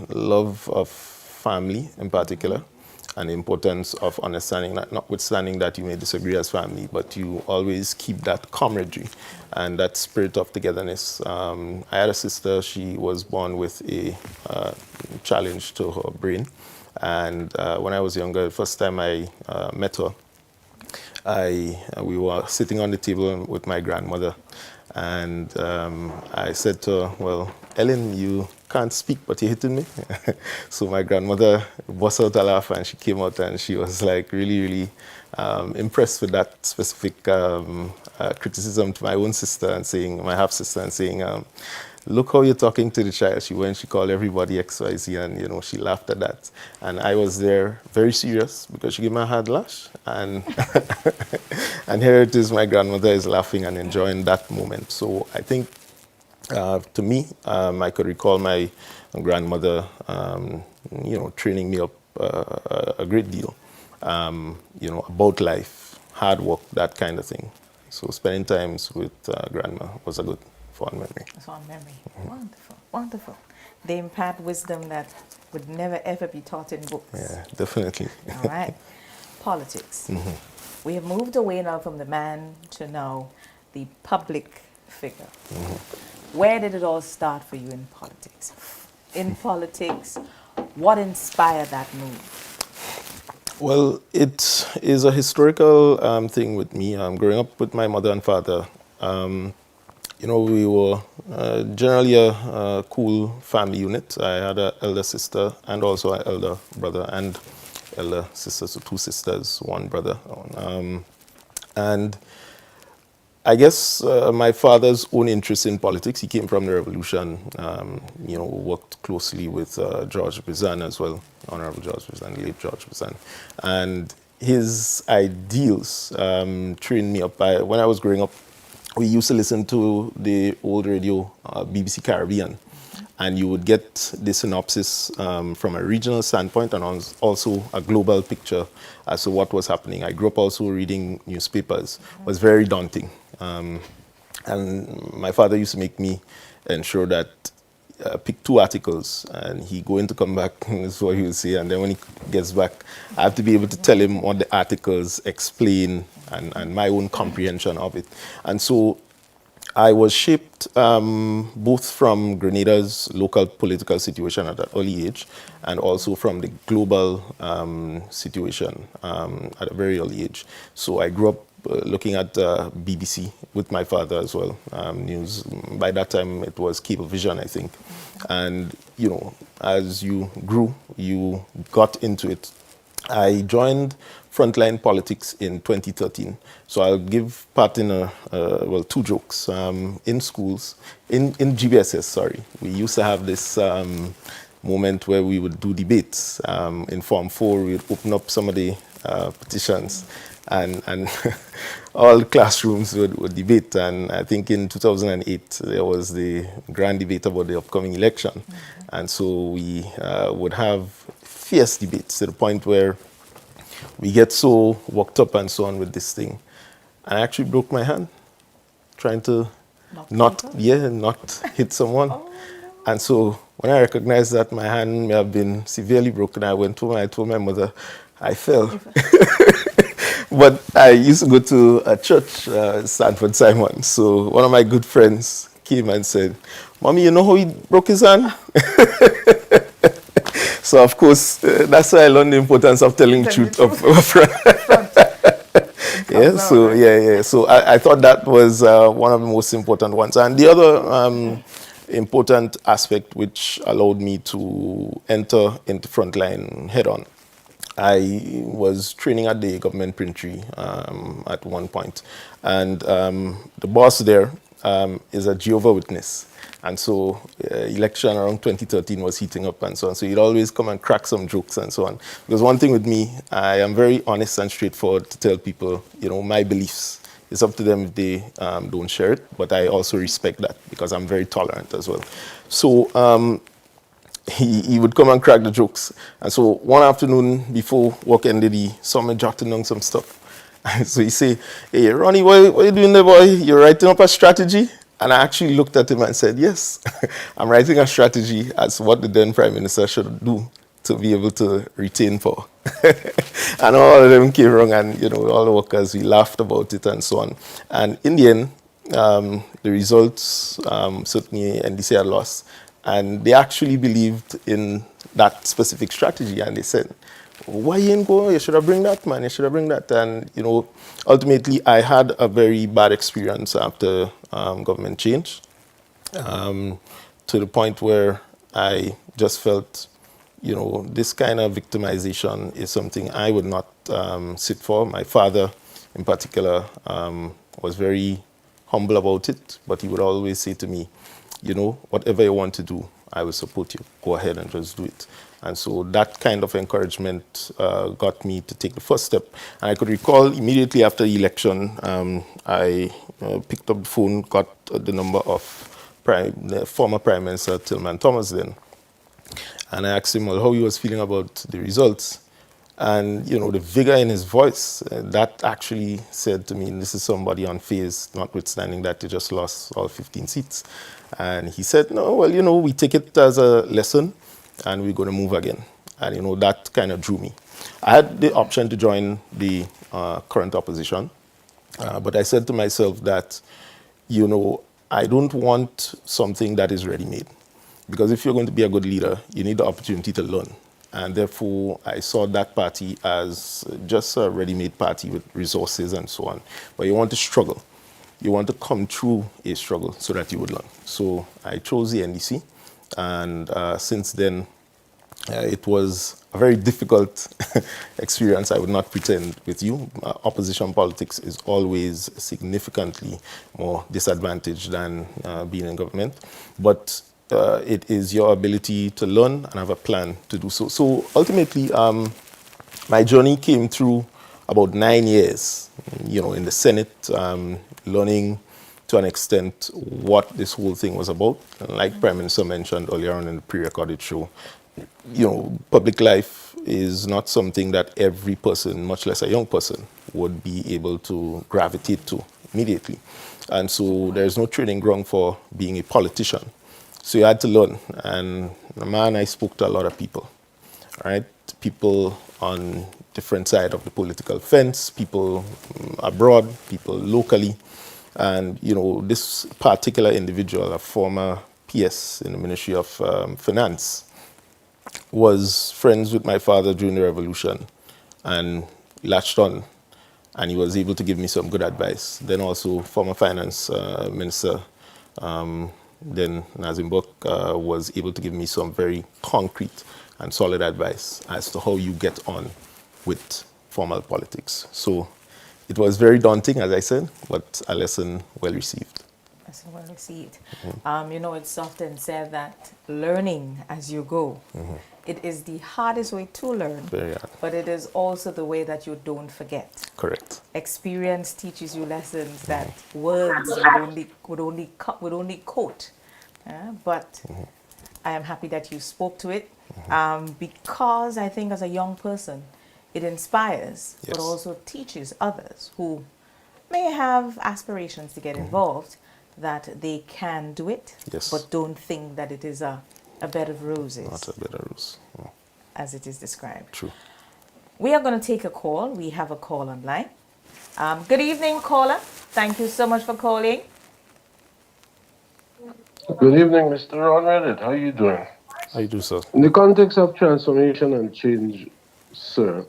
love of family in particular, and the importance of understanding that, notwithstanding that you may disagree as family, but you always keep that camaraderie and that spirit of togetherness. I had a sister. She was born with a challenge to her brain, And when I was younger, the first time I met her, we were sitting on the table with my grandmother, and I said to her, well, Ellen, you can't speak, but you're hitting me. So my grandmother burst out a laugh, and she came out and she was like really, really impressed with that specific criticism to my own sister and saying, my half-sister, and saying, look how you're talking to the child. She went, she called everybody XYZ, and, you know, she laughed at that. And I was there very serious because she gave me a hard lash. And, and here it is, my grandmother is laughing and enjoying that moment. So I think, to me, I could recall my grandmother, you know, training me up a great deal, you know, about life, hard work, that kind of thing. So spending times with grandma was a good, fond memory. Fond memory. Wonderful, wonderful. They impart wisdom that would never ever be taught in books. Yeah, definitely. All right. Politics. We have moved away now from the man to now the public figure. Where did it all start for you in politics? In politics, what inspired that move? Well, it is a historical thing with me. Growing up with my mother and father, you know, we were generally a cool family unit. I had an elder sister and also an elder brother and elder sister, so 2 sisters, 1 brother. And I guess my father's own interest in politics, he came from the revolution, you know, worked closely with George Bizan as well, Honorable George Bizan, late George Bizan. And his ideals trained me up. When I was growing up, we used to listen to the old radio, BBC Caribbean, and you would get the synopsis from a regional standpoint and also a global picture as to what was happening. I grew up also reading newspapers. It was very daunting. And my father used to make me ensure that pick 2 articles, and he going to come back, is what he would say, and then when he gets back, I have to be able to tell him what the articles explain and my own comprehension of it. And so I was shaped both from Grenada's local political situation at an early age and also from the global situation at a very early age. So I grew up looking at BBC with my father as well, news. By that time, it was Cablevision, I think. And, you know, as you grew, you got into it. I joined Frontline Politics in 2013. So I'll give part in, well, 2 jokes. In schools, in GBSS, sorry, we used to have this moment where we would do debates. In Form 4, we'd open up some of the petitions, and all the classrooms would debate. And I think in 2008, there was the grand debate about the upcoming election. And so we would have fierce debates to the point where we get so worked up and so on with this thing. I actually broke my hand trying to not hit someone. Oh, no. And so when I recognized that my hand may have been severely broken, I went home and I told my mother I fell. But I used to go to a church, Stanford Simon. So one of my good friends came and said, "Mommy, you know how he broke his hand?" So of course, that's why I learned the importance of telling the truth up front. Yeah. So I thought that was one of the most important ones. And the other important aspect which allowed me to enter into Frontline head-on, I was training at the government printry at one point. And the boss there is a Jehovah's Witness. And so election around 2013 was heating up and so on. So he'd always come and crack some jokes and so on. Because one thing with me, I am very honest and straightforward to tell people, you know, my beliefs. It's up to them if they don't share it. But I also respect that because I'm very tolerant as well. So he would come and crack the jokes. And so one afternoon before work ended, he saw me jotting down some stuff. So he said, "Hey, Ronnie, what are you doing there, boy? You're writing up a strategy?" And I actually looked at him and said, "Yes, I'm writing a strategy as what the then Prime Minister should do to be able to retain power." And all of them came wrong, and, you know, all the workers, we laughed about it and so on. And in the end, the results, certainly NDC had lost. And they actually believed in that specific strategy, and they said, why you ain't go? You should have bring that, man. You should have bring that. And, ultimately, I had a very bad experience after government change, to the point where I just felt, this kind of victimization is something I would not sit for. My father, in particular, was very humble about it, but he would always say to me, whatever you want to do, I will support you. Go ahead and just do it. And so that kind of encouragement got me to take the first step. And I could recall immediately after the election, I picked up the phone, got the number of the former Prime Minister Tillman Thomas then. And I asked him, well, how he was feeling about the results. And, the vigor in his voice, that actually said to me, this is somebody unfazed, notwithstanding that they just lost all 15 seats. And he said, no, well, we take it as a lesson and we're going to move again. And, that kind of drew me. I had the option to join the current opposition, but I said to myself that, I don't want something that is ready-made. Because if you're going to be a good leader, you need the opportunity to learn. And therefore, I saw that party as just a ready-made party with resources and so on. But you want to struggle. You want to come through a struggle so that you would learn. So I chose the NDC. And since then, it was a very difficult experience. I would not pretend with you. Opposition politics is always significantly more disadvantaged than being in government. But it is your ability to learn and have a plan to do so. So ultimately, my journey came through about 9 years, in the Senate, learning to an extent what this whole thing was about. And like Prime Minister mentioned earlier on in the pre-recorded show, public life is not something that every person, much less a young person, would be able to gravitate to immediately. And so there's no training ground for being a politician. So you had to learn. And man, I spoke to a lot of people, right? People on different sides of the political fence, people abroad, people locally. And, this particular individual, a former PS in the Ministry of Finance, was friends with my father during the revolution and latched on. And he was able to give me some good advice. Then also former finance minister, then Nazim Bok, was able to give me some very concrete and solid advice as to how you get on with formal politics. So it was very daunting, as I said, but a lesson well received. Lesson well received. It's often said that learning as you go, it is the hardest way to learn, Very hard. but it is also the way that you don't forget. Correct. Experience teaches you lessons that words would only quote. But I am happy that you spoke to it, because I think as a young person, it inspires, Yes. but also teaches others who may have aspirations to get involved that they can do it, Yes. but don't think that it is a bed of roses, Not a Belarus. as it is described. True. We are going to take a call. We have a call online. Good evening, caller. Thank you so much for calling. Good evening, Mr. Ron Redhead. How are you doing? How you do, sir? In the context of transformation and change, sir,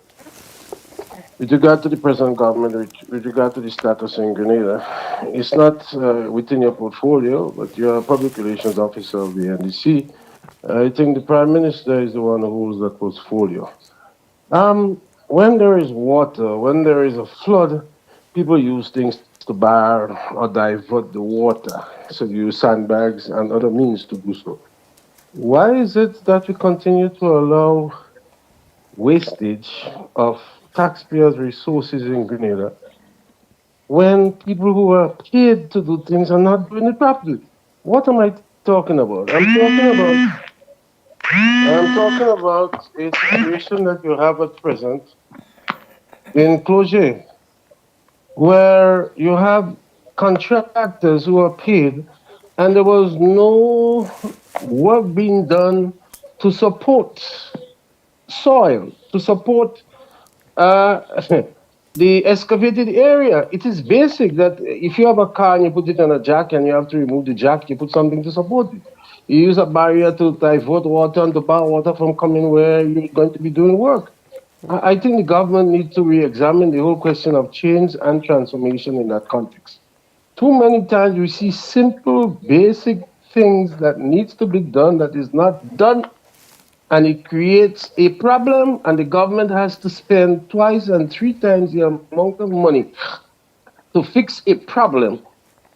with regard to the present government, with regard to the status in Grenada, it's not within your portfolio, but you're a public relations officer of the NDC. I think the Prime Minister is the one who holds that portfolio. When there is water, when there is a flood, people use things to bar or divert the water. So you use sandbags and other means to do so. Why is it that we continue to allow wastage of taxpayers' resources in Grenada when people who are paid to do things are not doing it properly? What am I talking about? I'm talking about a situation that you have at present in Cloget, where you have contractors who are paid and there was no work being done to support soil, to support the excavated area. It is basic that if you have a car and you put it on a jack and you have to remove the jack, you put something to support it. You use a barrier to divert water and to bar water from coming where you're going to be doing work. I think the government needs to re-examine the whole question of change and transformation in that context. Too many times we see simple, basic things that needs to be done that is not done, and it creates a problem, and the government has to spend twice and three times the amount of money to fix a problem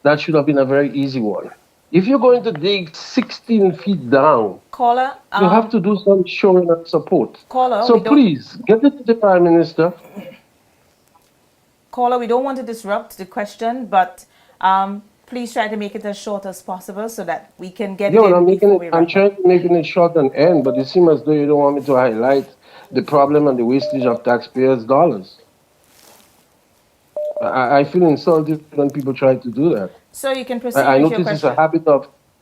that should have been a very easy one. If you're going to dig 16 feet down, Caller, you have to do some showing and support. Caller, So please, get it to the Prime Minister. Caller, we don't want to disrupt the question, but please try to make it as short as possible so that we can get it in before we wrap I'm up. trying to make it short and end, but it seems as though you don't want me to highlight the problem and the wastage of taxpayers' dollars. I feel insulted when people try to do that. So you can proceed I with know your this question.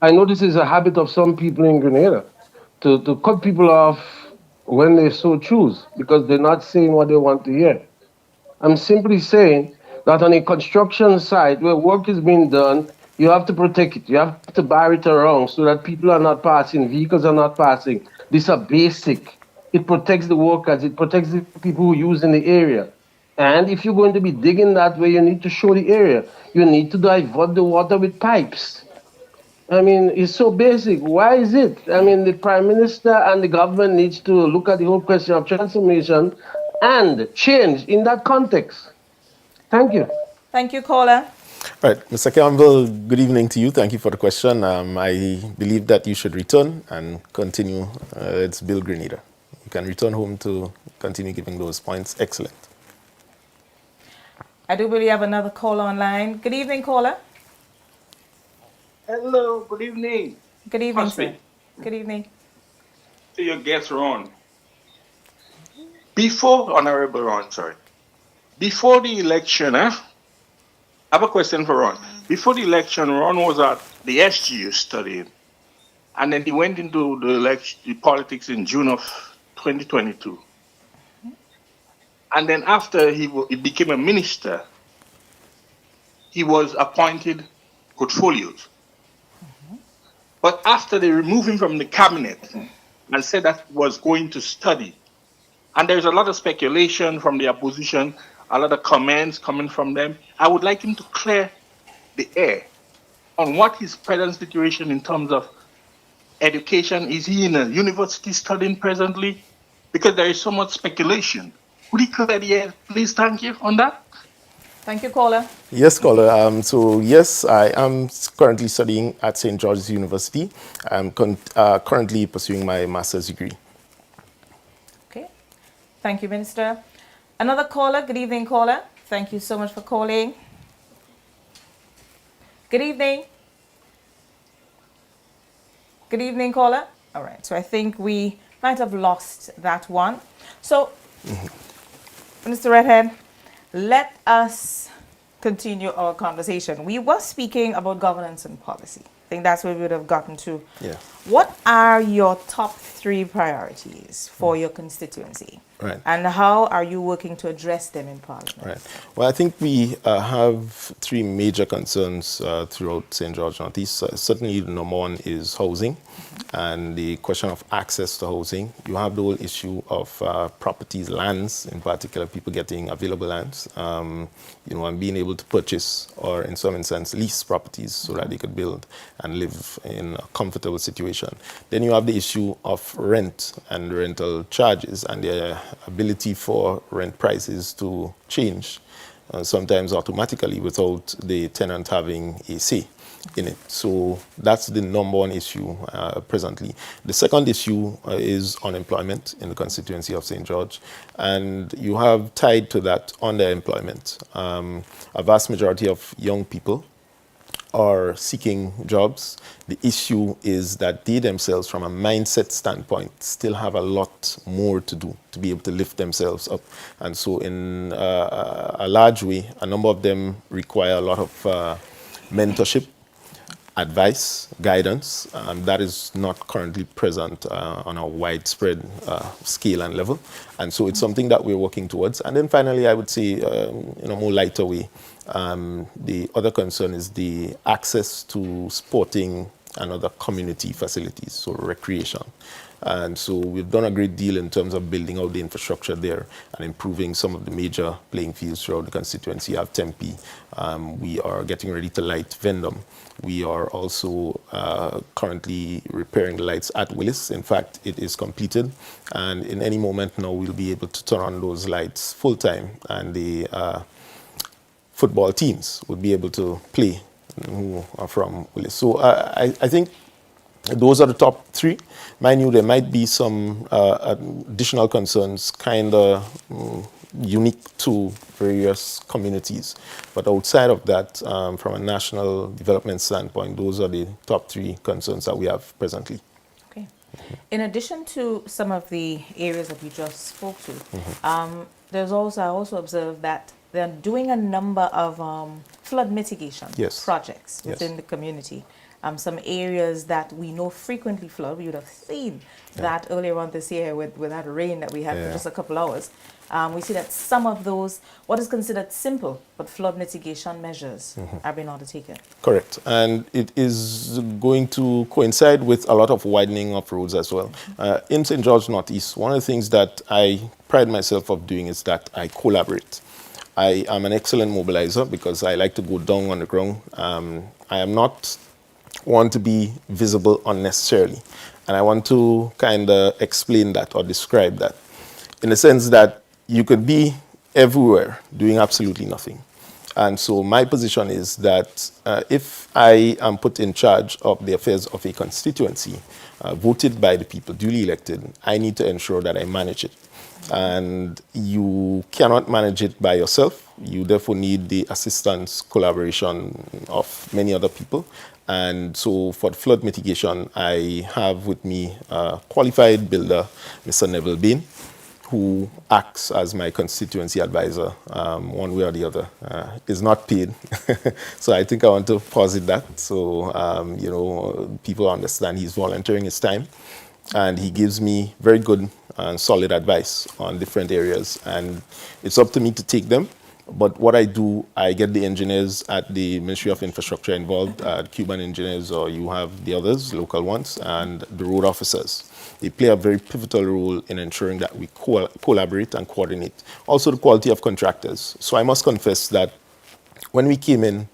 I know this is a habit of some people in Grenada to cut people off when they so choose because they're not saying what they want to hear. I'm simply saying that on a construction site where work is being done, you have to protect it. You have to bar it around so that people are not passing, vehicles are not passing. These are basic. It protects the workers, it protects the people who use in the area. And if you're going to be digging that way, you need to show the area. You need to divert the water with pipes. I mean, it's so basic. Why is it? I mean, the Prime Minister and the government needs to look at the whole question of transformation and change in that context. Thank you. Thank you, caller. Right, Mr. Campbell, good evening to you. Thank you for the question. I believe that you should return and continue. It's Bill Grenada. You can return home to continue giving those points. Excellent. I do believe we have another caller online. Good evening, caller. Hello, good evening. Good evening, sir. Good evening. To your guest, Ron. Honorable Ron, sorry. Before the election, I have a question for Ron. Before the election, Ron was at the SGU studying, and then he went into the politics in June of 2022. And then after he became a minister, he was appointed portfolios. But after they removed him from the cabinet and said that he was going to study, and there's a lot of speculation from the opposition, a lot of comments coming from them, I would like him to clear the air on what his present situation in terms of education. Is he in a university studying presently? Because there is so much speculation. Would he clear the air, please? Thank you on that. Thank you, caller. Yes, caller. So yes, I am currently studying at St. George's University. I'm currently pursuing my master's degree. Okay. Thank you, Minister. Another caller. Good evening, caller. Thank you so much for calling. Good evening. Good evening, caller. All right. So I think we might have lost that one. So, Mr. Redhead, let us continue our conversation. We were speaking about governance and policy. I think that's where we would have gotten to. Yeah. What are your top 3 priorities for your constituency? Right. And how are you working to address them in Parliament? Right. Well, I think we have 3 major concerns throughout St. George Northeast. Certainly, the number one is housing and the question of access to housing. You have the whole issue of properties, lands, in particular, people getting available lands, and being able to purchase or, in some instance, lease properties so that they could build and live in a comfortable situation. Then you have the issue of rent and rental charges and the ability for rent prices to change, sometimes automatically without the tenant having a say in it. So that's the number one issue presently. The second issue is unemployment in the constituency of St. George. And you have tied to that underemployment. A vast majority of young people are seeking jobs. The issue is that they themselves, from a mindset standpoint, still have a lot more to do to be able to lift themselves up. And so in a large way, a number of them require a lot of mentorship, advice, guidance, and that is not currently present on a widespread scale and level. And so it's something that we're working towards. And then finally, I would say, in a more lighter way, the other concern is the access to sporting and other community facilities, so recreation. And so we've done a great deal in terms of building out the infrastructure there and improving some of the major playing fields throughout the constituency. You have Tempe. We are getting ready to light Vendom. We are also currently repairing the lights at Willis. In fact, it is completed. And in any moment now, we'll be able to turn on those lights full time. And the football teams will be able to play who are from Willis. So I think those are the top three. Mind you, there might be some additional concerns, kind of unique to various communities. But outside of that, from a national development standpoint, those are the top three concerns that we have presently. Okay. In addition to some of the areas that you just spoke to, there's also, I also observed that they're doing a number of flood mitigation projects within the community. Some areas that we know frequently flood. We would have seen that earlier on this year with that rain that we had for just a couple hours. We see that some of those, what is considered simple, but flood mitigation measures are being undertaken. Correct. And it is going to coincide with a lot of widening of roads as well. In St. George Northeast, one of the things that I pride myself of doing is that I collaborate. I am an excellent mobilizer because I like to go down on the ground. I am not want to be visible unnecessarily. And I want to kind of explain that or describe that in the sense that you could be everywhere doing absolutely nothing. And so my position is that if I am put in charge of the affairs of a constituency, voted by the people, duly elected, I need to ensure that I manage it. And you cannot manage it by yourself. You therefore need the assistance, collaboration of many other people. And so for the flood mitigation, I have with me a qualified builder, Mr. Neville Bain, who acts as my constituency advisor one way or the other. Is not paid. So I think I want to posit that so you know, people understand he's volunteering his time. And he gives me very good and solid advice on different areas. And it's up to me to take them. But what I do, I get the engineers at the Ministry of Infrastructure involved, Cuban engineers, or you have the others, local ones, and the road officers. They play a very pivotal role in ensuring that we collaborate and coordinate. Also the quality of contractors. So I must confess that when we came in,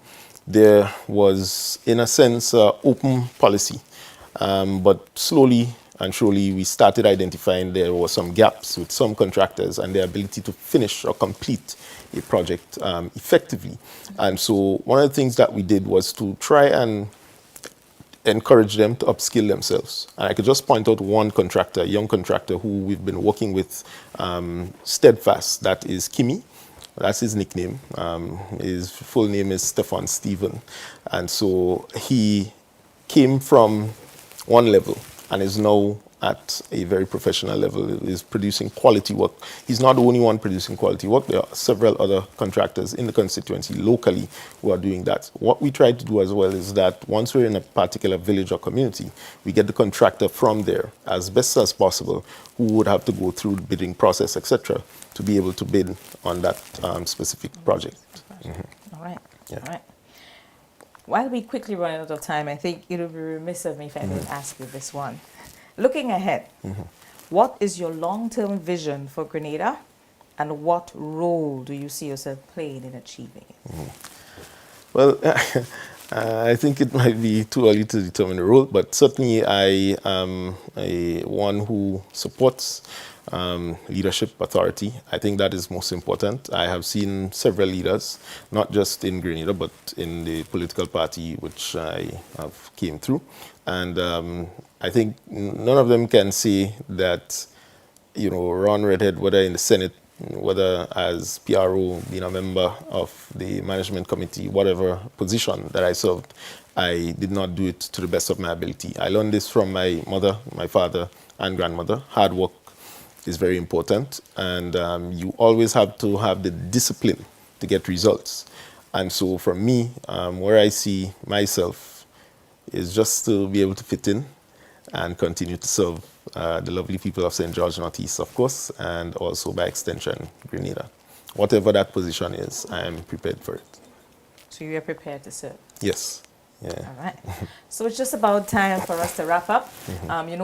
there was, in a sense, open policy. But slowly and surely we started identifying there were some gaps with some contractors and their ability to finish or complete a project effectively. And so one of the things that we did was to try and encourage them to upskill themselves. And I could just point out one contractor, a young contractor who we've been working with steadfast, that is Kimi. That's his nickname. His full name is Stefan Steven. And so he came from one level and is now at a very professional level, is producing quality work. He's not the only one producing quality work. There are several other contractors in the constituency locally who are doing that. What we try to do as well is that once we're in a particular village or community, we get the contractor from there as best as possible, who would have to go through the bidding process, etc., to be able to bid on that specific project. All right. Yeah. All right. While we quickly run out of time, I think it would be remiss of me if I didn't ask you this one. Looking ahead, what is your long-term vision for Grenada, and what role do you see yourself playing in achieving it? Well, I think it might be too early to determine the role, but certainly I am one who supports leadership authority. I think that is most important. I have seen several leaders, not just in Grenada, but in the political party which I have came through. And I think none of them can say that, you know, Ron Redhead, whether in the Senate, whether as PRO, being a member of the management committee, whatever position that I served, I did not do it to the best of my ability. I learned this from my mother, my father, and grandmother. Hard work is very important, and you always have to have the discipline to get results. And so for me, where I see myself is just to be able to fit in and continue to serve the lovely people of St. George Northeast, of course, and also by extension, Grenada. Whatever that position is, I am prepared for it. So you are prepared to serve? Yes. Yeah. All right. So it's just about time for us to wrap up.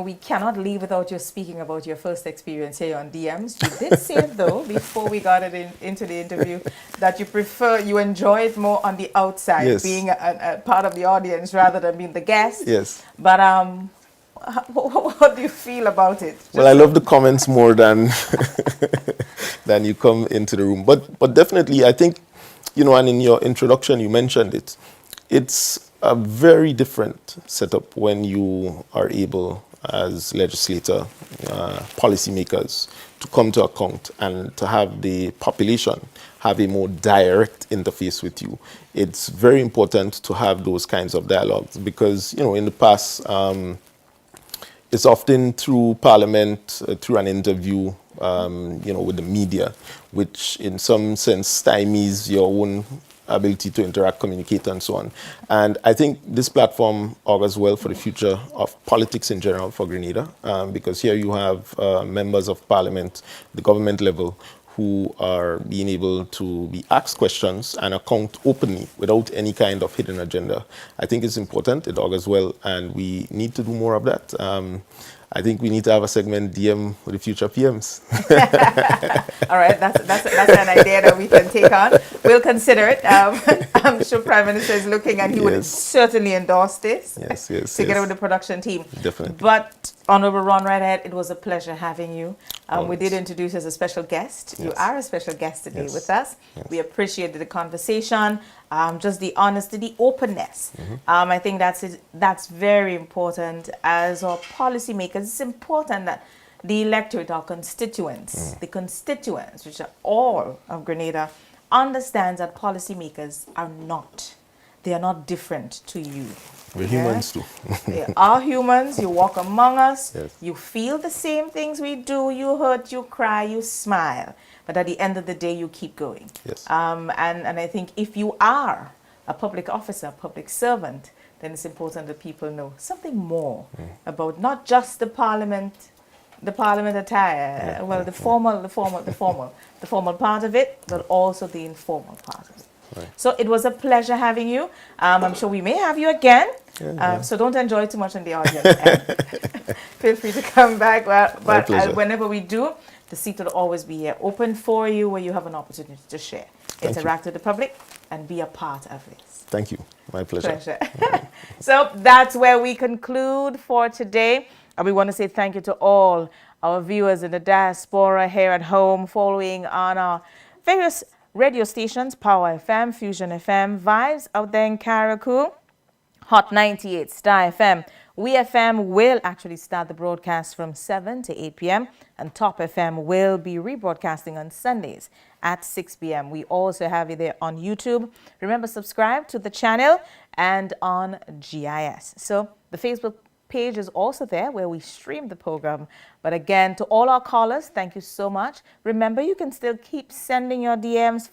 We cannot leave without you speaking about your first experience here on DMs. You did say, though, before we got into the interview, that you enjoy it more on the outside, Yes. being a part of the audience rather than being the guest. Yes. But what do you feel about it? Well, I love the comments more than than you come into the room. But definitely, I think, and in your introduction, you mentioned it. It's a very different setup when you are able, as legislator, policymakers, to come to account and to have the population have a more direct interface with you. It's very important to have those kinds of dialogues because, in the past, it's often through Parliament, through an interview, with the media, which in some sense stymies your own ability to interact, communicate, and so on. And I think this platform augurs well for the future of politics in general for Grenada, because here you have members of Parliament, the government level, who are being able to be asked questions and account openly without any kind of hidden agenda. I think it's important, it augurs well, and we need to do more of that. I think we need to have a segment DM with the future PMs. All right, that's an idea that we can take on. We'll consider it. I'm sure Prime Minister is looking, and he would certainly endorse this. Yes, together with the production team. Definitely. But Honorable Ron Redhead, it was a pleasure having you. We did introduce you as a special guest. You are a special guest today with us. We appreciated the conversation, just the honesty, the openness. I think that's very important as our policymakers. It's important that the electorate, our constituents, the constituents, which are all of Grenada, understands that policymakers are not. They are not different to you. We're humans too. They are humans. You walk among us. Yes. You feel the same things we do. You hurt, you cry, you smile. But at the end of the day, you keep going. Yes. And I think if you are a public officer, a public servant, then it's important that people know something more about not just the parliament attire, the formal part of it, but also the informal part of it. Right. So it was a pleasure having you. I'm sure we may have you again. So don't enjoy too much in the audience. Feel free to come back. But whenever we do, the seat will always be here, open for you, where you have an opportunity to share, interact with the public, and be a part of this. Thank you. My pleasure. So that's where we conclude for today. And we want to say thank you to all our viewers in the diaspora here at home, following on our various radio stations, Power FM, Fusion FM, Vibes out there in Carriacou, Hot 98, Star FM. We FM will actually start the broadcast from 7 to 8 p.m. and Top FM will be rebroadcasting on Sundays at 6 p.m. We also have you there on YouTube. Remember, subscribe to the channel and on GIS. So the Facebook page is also there where we stream the program. But again, to all our callers, thank you so much. Remember, you can still keep sending your DMs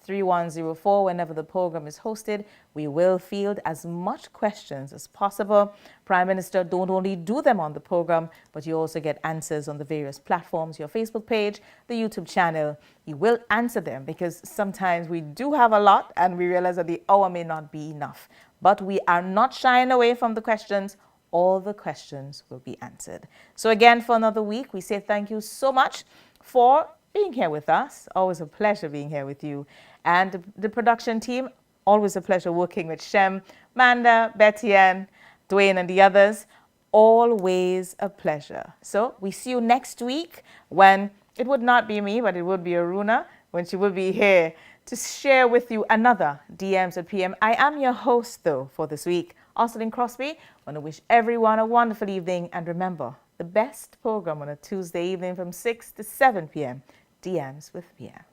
423-3104 whenever the program is hosted. We will field as much questions as possible. Prime Minister, don't only do them on the program, but you also get answers on the various platforms, your Facebook page, the YouTube channel. You will answer them because sometimes we do have a lot and we realize that the hour may not be enough. But we are not shying away from the questions. All the questions will be answered. So again, for another week, we say thank you so much for being here with us. Always a pleasure being here with you. And the production team, always a pleasure working with Shem, Manda, Betty Ann, Dwayne, and the others. Always a pleasure. So we see you next week when it would not be me, but it would be Aruna, when she will be here to share with you another DMs at PM. I am your host, though, for this week, Ocelyn Crosby. I want to wish everyone a wonderful evening. And remember, the best program on a Tuesday evening from 6 to 7 p.m., DMs with PM.